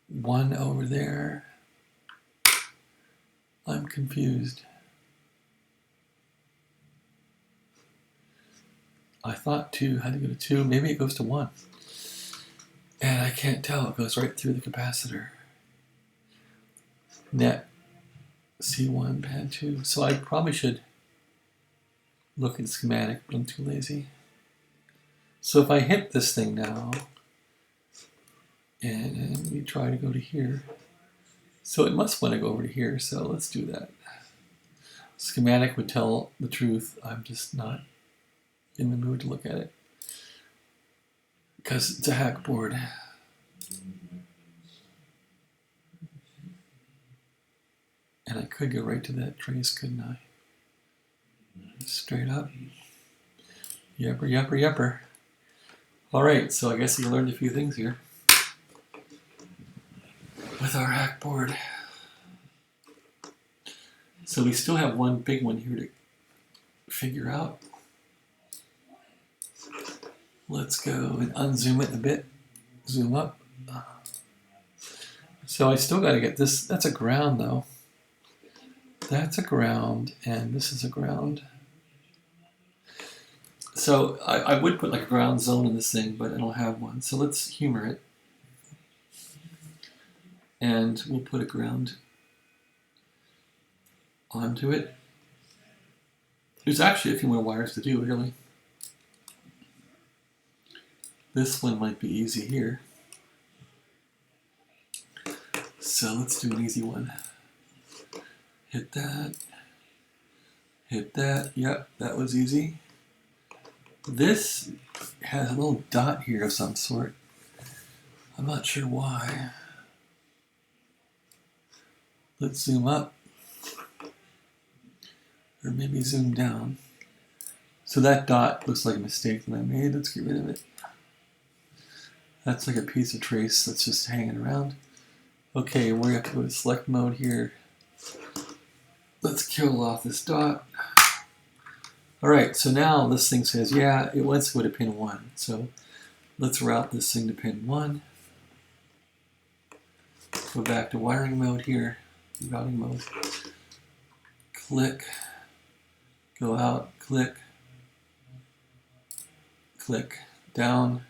1 over there. I'm confused. I thought 2 had to go to 2. Maybe it goes to 1. And I can't tell. It goes right through the capacitor. Net C1 pad 2. So I probably should look at schematic, but I'm too lazy. So if I hit this thing now, and we try to go to here, so it must want to go over to here, so let's do that. Schematic would tell the truth. I'm just not in the mood to look at it because it's a hack board. And I could go right to that trace, couldn't I? Straight up. Yepper, yepper, yepper. All right, so I guess you learned a few things here with our hack board. So we still have one big one here to figure out. Let's go and unzoom it a bit. Zoom up. So I still got to get this. That's a ground though. That's a ground, and this is a ground. So I would put like a ground zone in this thing, but I don't have one. So let's humor it. And we'll put a ground onto it. There's actually a few more wires to do, really. This one might be easy here. So let's do an easy one. Hit that. Hit that. Yep, that was easy. This has a little dot here of some sort. I'm not sure why. Let's zoom up. Or maybe zoom down. So that dot looks like a mistake that I made. Let's get rid of it. That's like a piece of trace that's just hanging around. Okay, we have to go to select mode here. Let's kill off this dot. Alright, so now this thing says, yeah, it wants to go to pin 1. So let's route this thing to pin 1. Go back to wiring mode here, routing mode. Click, go out, click, click, down,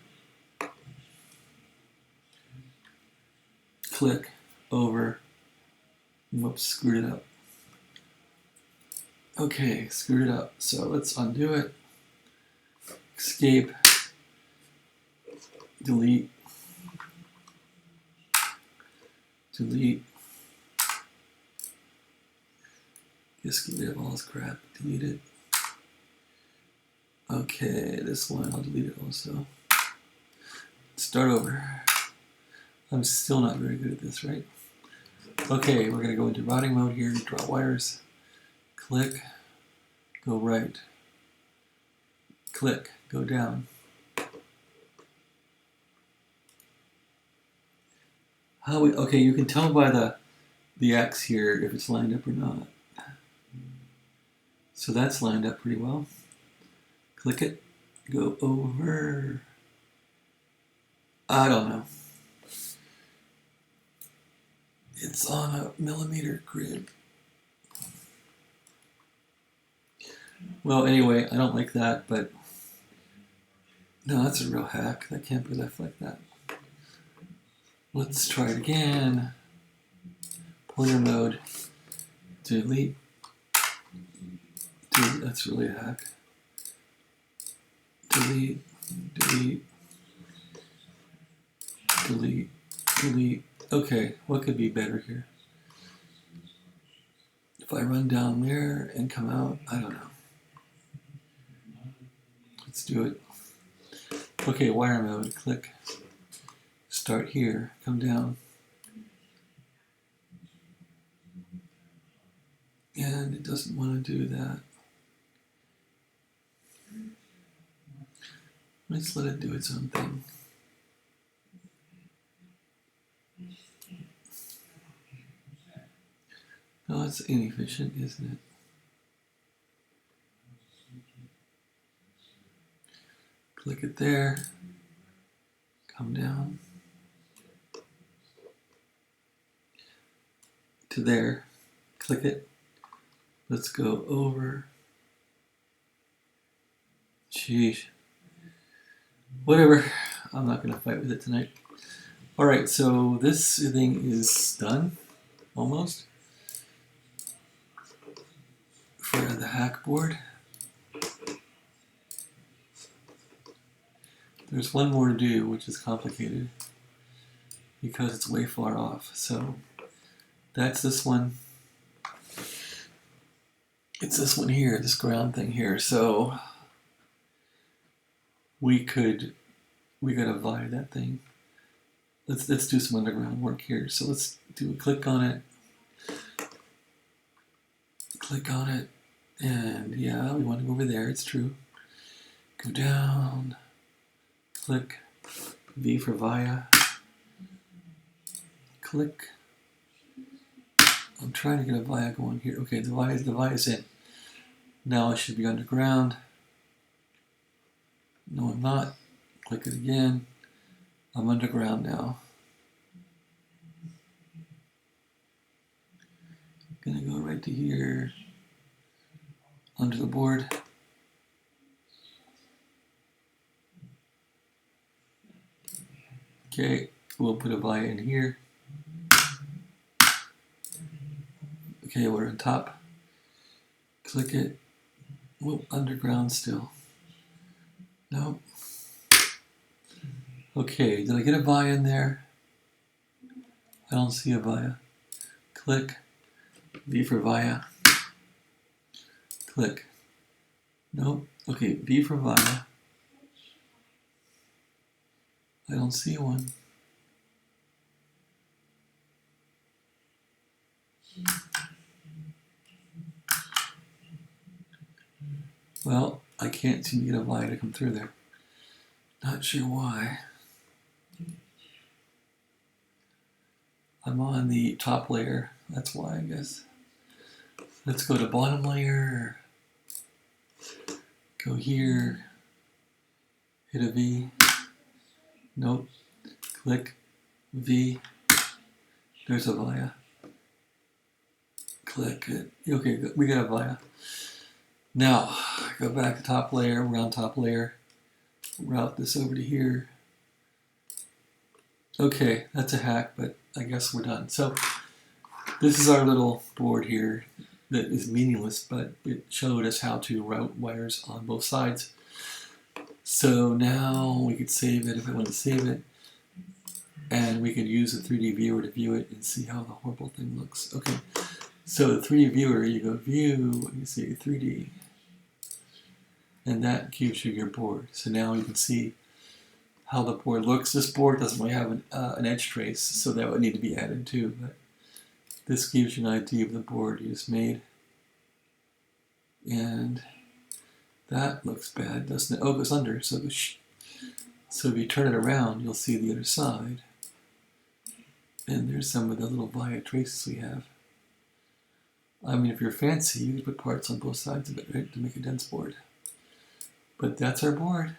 click, over, whoops, screwed it up. Okay, screwed it up, so let's undo it, escape, delete, delete, just get rid of all this crap, delete it. Okay, this one, I'll delete it also. Start over. I'm still not very good at this, right? Okay, we're gonna go into routing mode here, draw wires, click, go right, click, go down. Okay, you can tell by the X here if it's lined up or not. So that's lined up pretty well. Click it, go over. I don't know. It's on a millimeter grid. Well, anyway, I don't like that, but no, that's a real hack. That can't be left like that. Let's try it again. Pointer mode, delete. That's really a hack. Delete, delete, delete, delete. Okay, what could be better here? If I run down there and come out, I don't know. Let's do it. Okay, wire mode, click. Start here, come down. And it doesn't want to do that. Let's let it do its own thing. Oh, it's inefficient, isn't it? Click it there. Come down. To there. Click it. Let's go over. Sheesh. Whatever. I'm not going to fight with it tonight. Alright, so this thing is done. Almost. For the hack board. There's one more to do, which is complicated. Because it's way far off. So, that's this one. It's this one here, this ground thing here. So we gotta via that thing. Let's do some underground work here. So let's do a click on it. Click on it. And yeah, we want to go over there, it's true. Go down. Click. V for via. Click. I'm trying to get a via going here. Okay, the via's in. Now I should be underground. No, I'm not. Click it again. I'm underground now. Gonna go right to here. Under the board. Okay, we'll put a via in here. Okay, we're on top. Click it. Whoop, underground still. Nope. Okay, did I get a via in there? I don't see a via. Click. V for via. Click. Nope. Okay, V for via. I don't see one. Well, I can't seem to get a via to come through there. Not sure why. I'm on the top layer. That's why, I guess. Let's go to bottom layer. Go here. Hit a V. Nope. Click. V. There's a via. Click it. Okay, we got a via. Now, go back to top layer. We're on top layer. route this over to here. Okay, that's a hack, but I guess we're done. So this is our little board here that is meaningless, but it showed us how to route wires on both sides. So now we could save it if I want to save it, and we could use the 3D viewer to view it and see how the horrible thing looks. Okay, so the 3D viewer, you go view, you see 3D, and that gives you your board. So now you can see how the board looks. This board doesn't really have an edge trace, so that would need to be added too, but this gives you an idea of the board you just made. And that looks bad, doesn't it? Oh, it goes under, so it goes so if you turn it around, you'll see the other side. And there's some of the little via traces we have. I mean, if you're fancy, you could put parts on both sides of it, right, to make a dense board. But that's our board.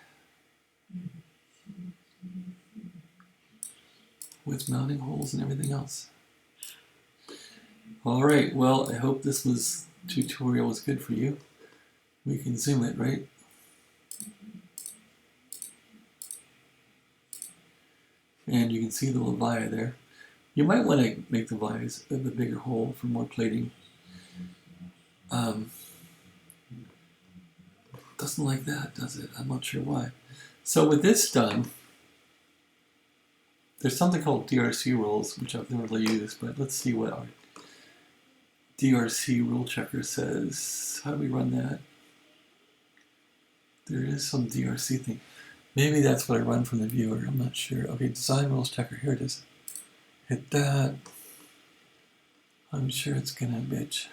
With mounting holes and everything else. All right, well, I hope this tutorial was good for you. We can zoom it, right? And you can see the little via there. You might want to make the vias a bigger hole for more plating. Doesn't like that, does it? I'm not sure why. So with this done, there's something called DRC rules, which I've never really used, but let's see what our DRC rule checker says. How do we run that? There is some DRC thing. Maybe that's what I run from the viewer. I'm not sure. Okay, design rules checker. Here it is. Hit that. I'm sure it's gonna bitch.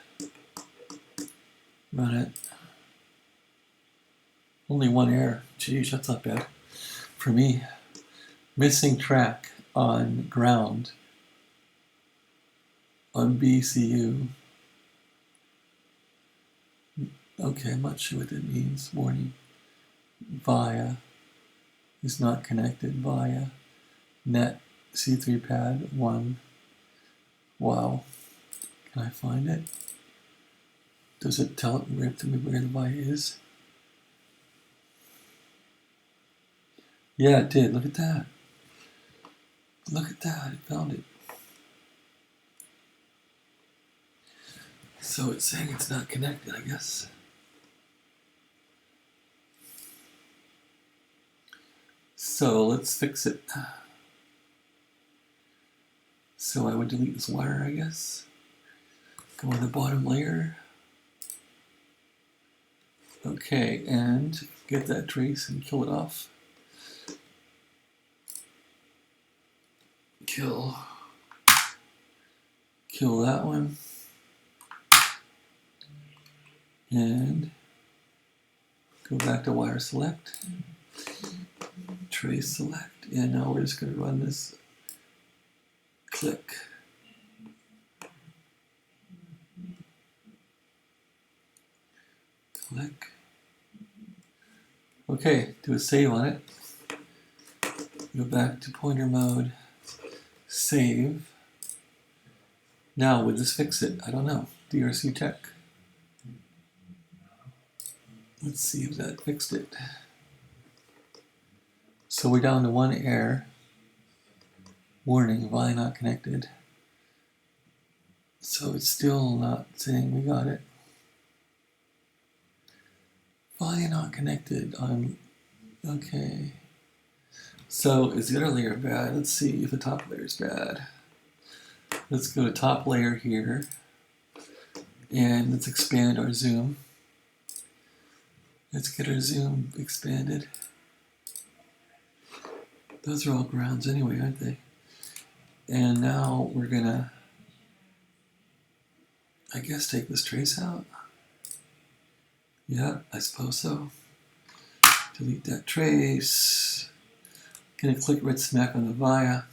Run it. Only one error. Geez, that's not bad for me. Missing track on ground on BCU. Okay, I'm not sure what that means. Warning. Via is not connected. Via net C3 pad 1. Wow. Can I find it? Does it tell it where the via is? Yeah, it did. Look at that. Look at that. It found it. So it's saying it's not connected, I guess. So let's fix it. So I would delete this wire, I guess. Go on the bottom layer. Okay, and get that trace and kill it off. Kill that one. And go back to wire select. Trace select. And now we're just going to run this. Click. Click. Okay, do a save on it. Go back to pointer mode. Save. Now, would this fix it? I don't know. DRC check. Let's see if that fixed it. So we're down to one error. Warning, via not connected. So it's still not saying we got it. Via not connected on, okay. So is the other layer bad? Let's see if the top layer is bad. Let's go to top layer here. And let's expand our zoom. Let's get our zoom expanded. Those are all grounds anyway, aren't they? And now we're gonna, I guess, take this trace out. Yeah, I suppose so. Delete that trace. Gonna click right smack on the via.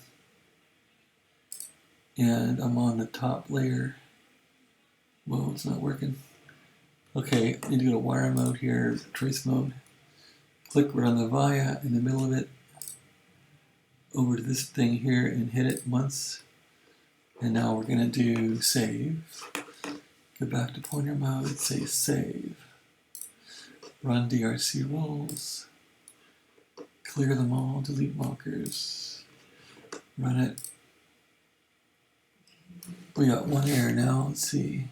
And I'm on the top layer. Whoa, it's not working. Okay, I need to go to wire mode here, trace mode. Click right on the via in the middle of it. Over to this thing here and hit it once. And now we're going to do save. Go back to pointer mode, say save. Run DRC rules. Clear them all, delete markers, run it. We got one error now, let's see.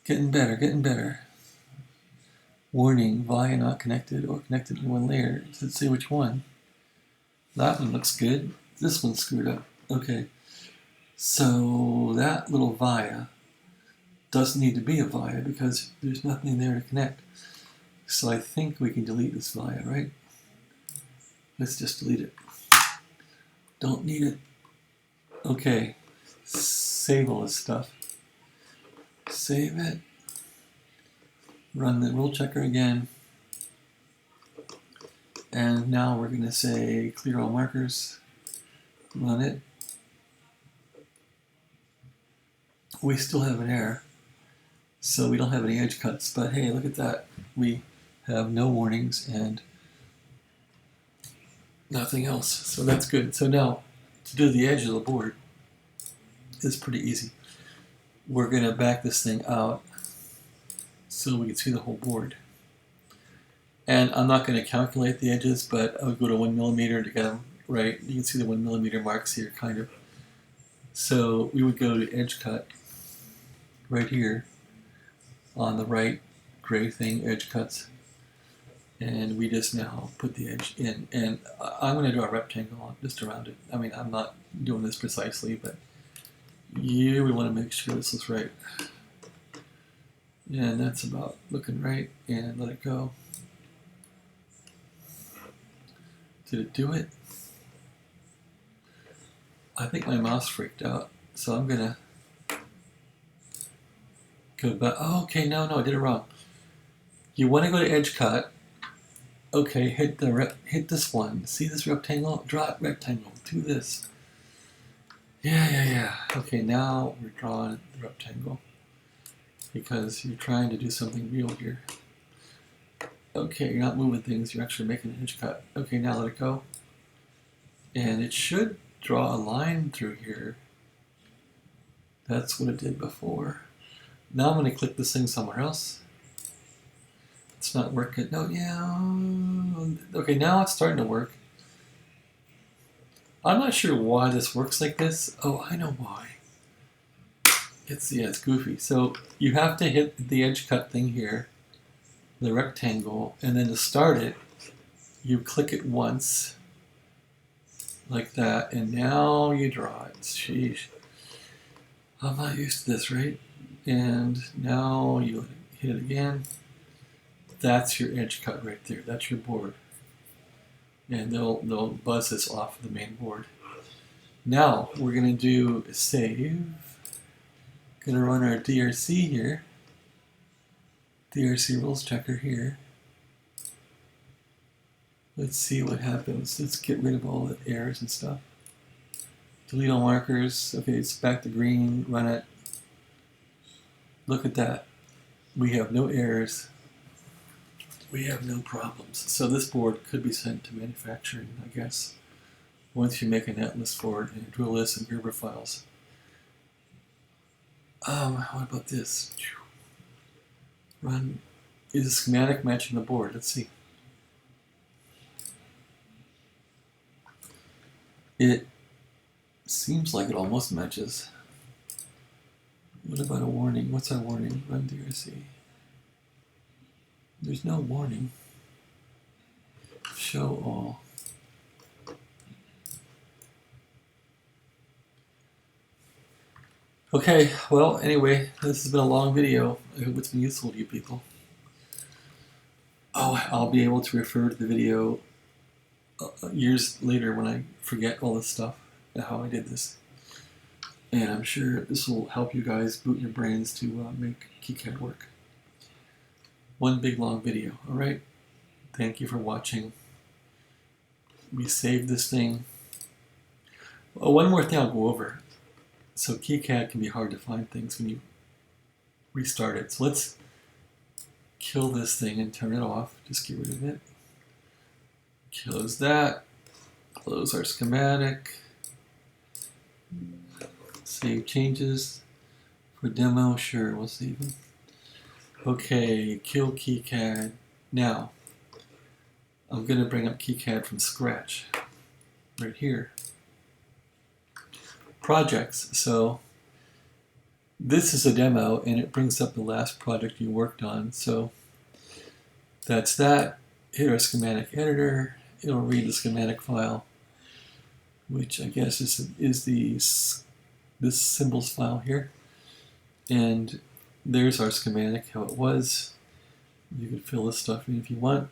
Getting better, getting better. Warning, VIA not connected or connected in one layer. Let's see which one. That one looks good. This one's screwed up. Okay. So that little VIA doesn't need to be a VIA because there's nothing there to connect. So I think we can delete this VIA, right? Let's just delete it. Don't need it. Okay. Save all this stuff. Save it. Run the rule checker again. And now we're going to say clear all markers. Run it. We still have an error. So we don't have any edge cuts. But hey, look at that. We have no warnings and nothing else. So that's good. So now to do the edge of the board is pretty easy. We're going to back this thing out so we can see the whole board. And I'm not going to calculate the edges, but I'll go to 1 millimeter to get them right. You can see the 1 millimeter marks here, kind of. So we would go to edge cut right here on the right gray thing, edge cuts. And we just now put the edge in. And I'm going to do a rectangle just around it. I mean, I'm not doing this precisely, but you would want to make sure this is right. And that's about looking right. And let it go. Did it do it? I think my mouse freaked out. So I'm going to go back. Oh, okay, no, I did it wrong. You want to go to edge cut. Okay, hit this one. See this rectangle? Draw it rectangle. Do this. Yeah. Okay, now we're drawing the rectangle because you're trying to do something real here. Okay, you're not moving things, you're actually making an edge cut. Okay, now let it go. And it should draw a line through here. That's what it did before. Now I'm going to click this thing somewhere else. It's not working. No, yeah. Okay, now it's starting to work. I'm not sure why this works like this. Oh, I know why. It's goofy. So you have to hit the edge cut thing here, the rectangle, and then to start it, you click it once, like that, and now you draw it. Sheesh. I'm not used to this, right? And now you hit it again. That's your edge cut right there. That's your board. And they'll buzz this off of the main board. Now we're going to do a save. Going to run our DRC here. DRC rules checker here. Let's see what happens. Let's get rid of all the errors and stuff. Delete all markers. Okay, it's back to green. Run it. Look at that. We have no errors. We have no problems. So this board could be sent to manufacturing, I guess, once you make a netlist for it and drill list and Gerber files. What about this? Run. Is a schematic matching the board? Let's see. It seems like it almost matches. What about a warning? What's our warning? Run DRC. There's no warning. Show all. Okay, well, anyway, this has been a long video. I hope it's been useful to you people. Oh, I'll be able to refer to the video years later when I forget all this stuff and how I did this. And I'm sure this will help you guys boot your brains to make Kicad work. One big long video. Alright, thank you for watching. We saved this thing. Oh, one more thing I'll go over. So Kicad can be hard to find things when you restart it. So let's kill this thing and turn it off. Just get rid of it. Close that. Close our schematic. Save changes. For demo, sure, we'll save them. Okay, kill Kicad. Now, I'm going to bring up Kicad from scratch right here. Projects. So this is a demo, and it brings up the last project you worked on. So that's that. Hit our schematic editor. It'll read the schematic file, which I guess is this symbols file here. And there's our schematic, how it was. You can fill this stuff in if you want,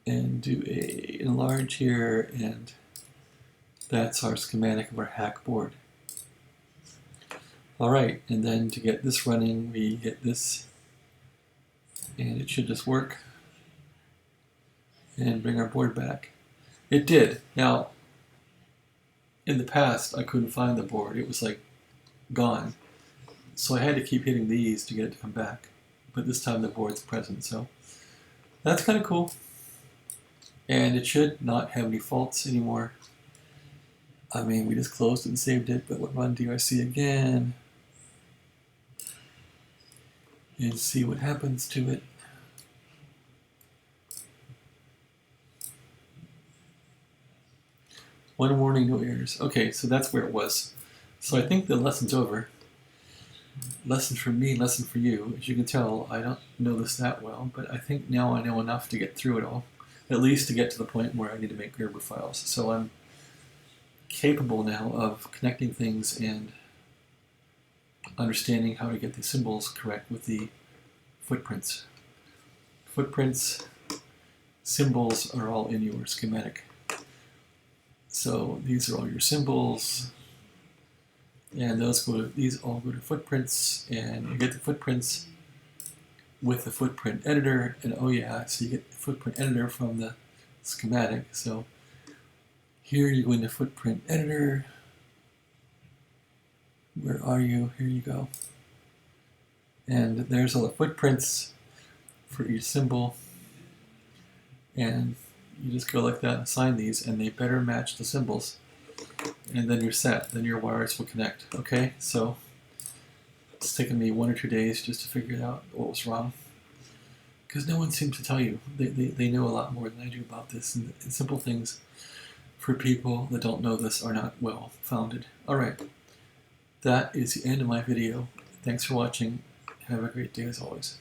and do a enlarge here, and that's our schematic of our hack board. Alright, and then to get this running, we hit this, and it should just work, and bring our board back. It did. Now, in the past, I couldn't find the board. It was like gone. So I had to keep hitting these to get it to come back. But this time the board's present, so that's kind of cool. And it should not have any faults anymore. I mean, we just closed it and saved it, but we'll run DRC again and see what happens to it. One warning, no errors. Okay, so that's where it was. So I think the lesson's over. Lesson for me, lesson for you. As you can tell, I don't know this that well, but I think now I know enough to get through it all. At least to get to the point where I need to make Gerber files. So I'm capable now of connecting things and understanding how to get the symbols correct with the footprints. Footprints, symbols are all in your schematic. So these are all your symbols, and these all go to footprints, and you get the footprints with the footprint editor, and oh yeah, so you get the footprint editor from the schematic. So here you go into footprint editor. Where are you? Here you go. And there's all the footprints for each symbol, and you just go like that and assign these, and they better match the symbols, and then you're set. Then your wires will connect. Okay, so it's taken me 1 or 2 days just to figure out what was wrong, because no one seems to tell you. They know a lot more than I do about this, and simple things for people that don't know this are not well founded. Alright, that is the end of my video. Thanks for watching. Have a great day as always.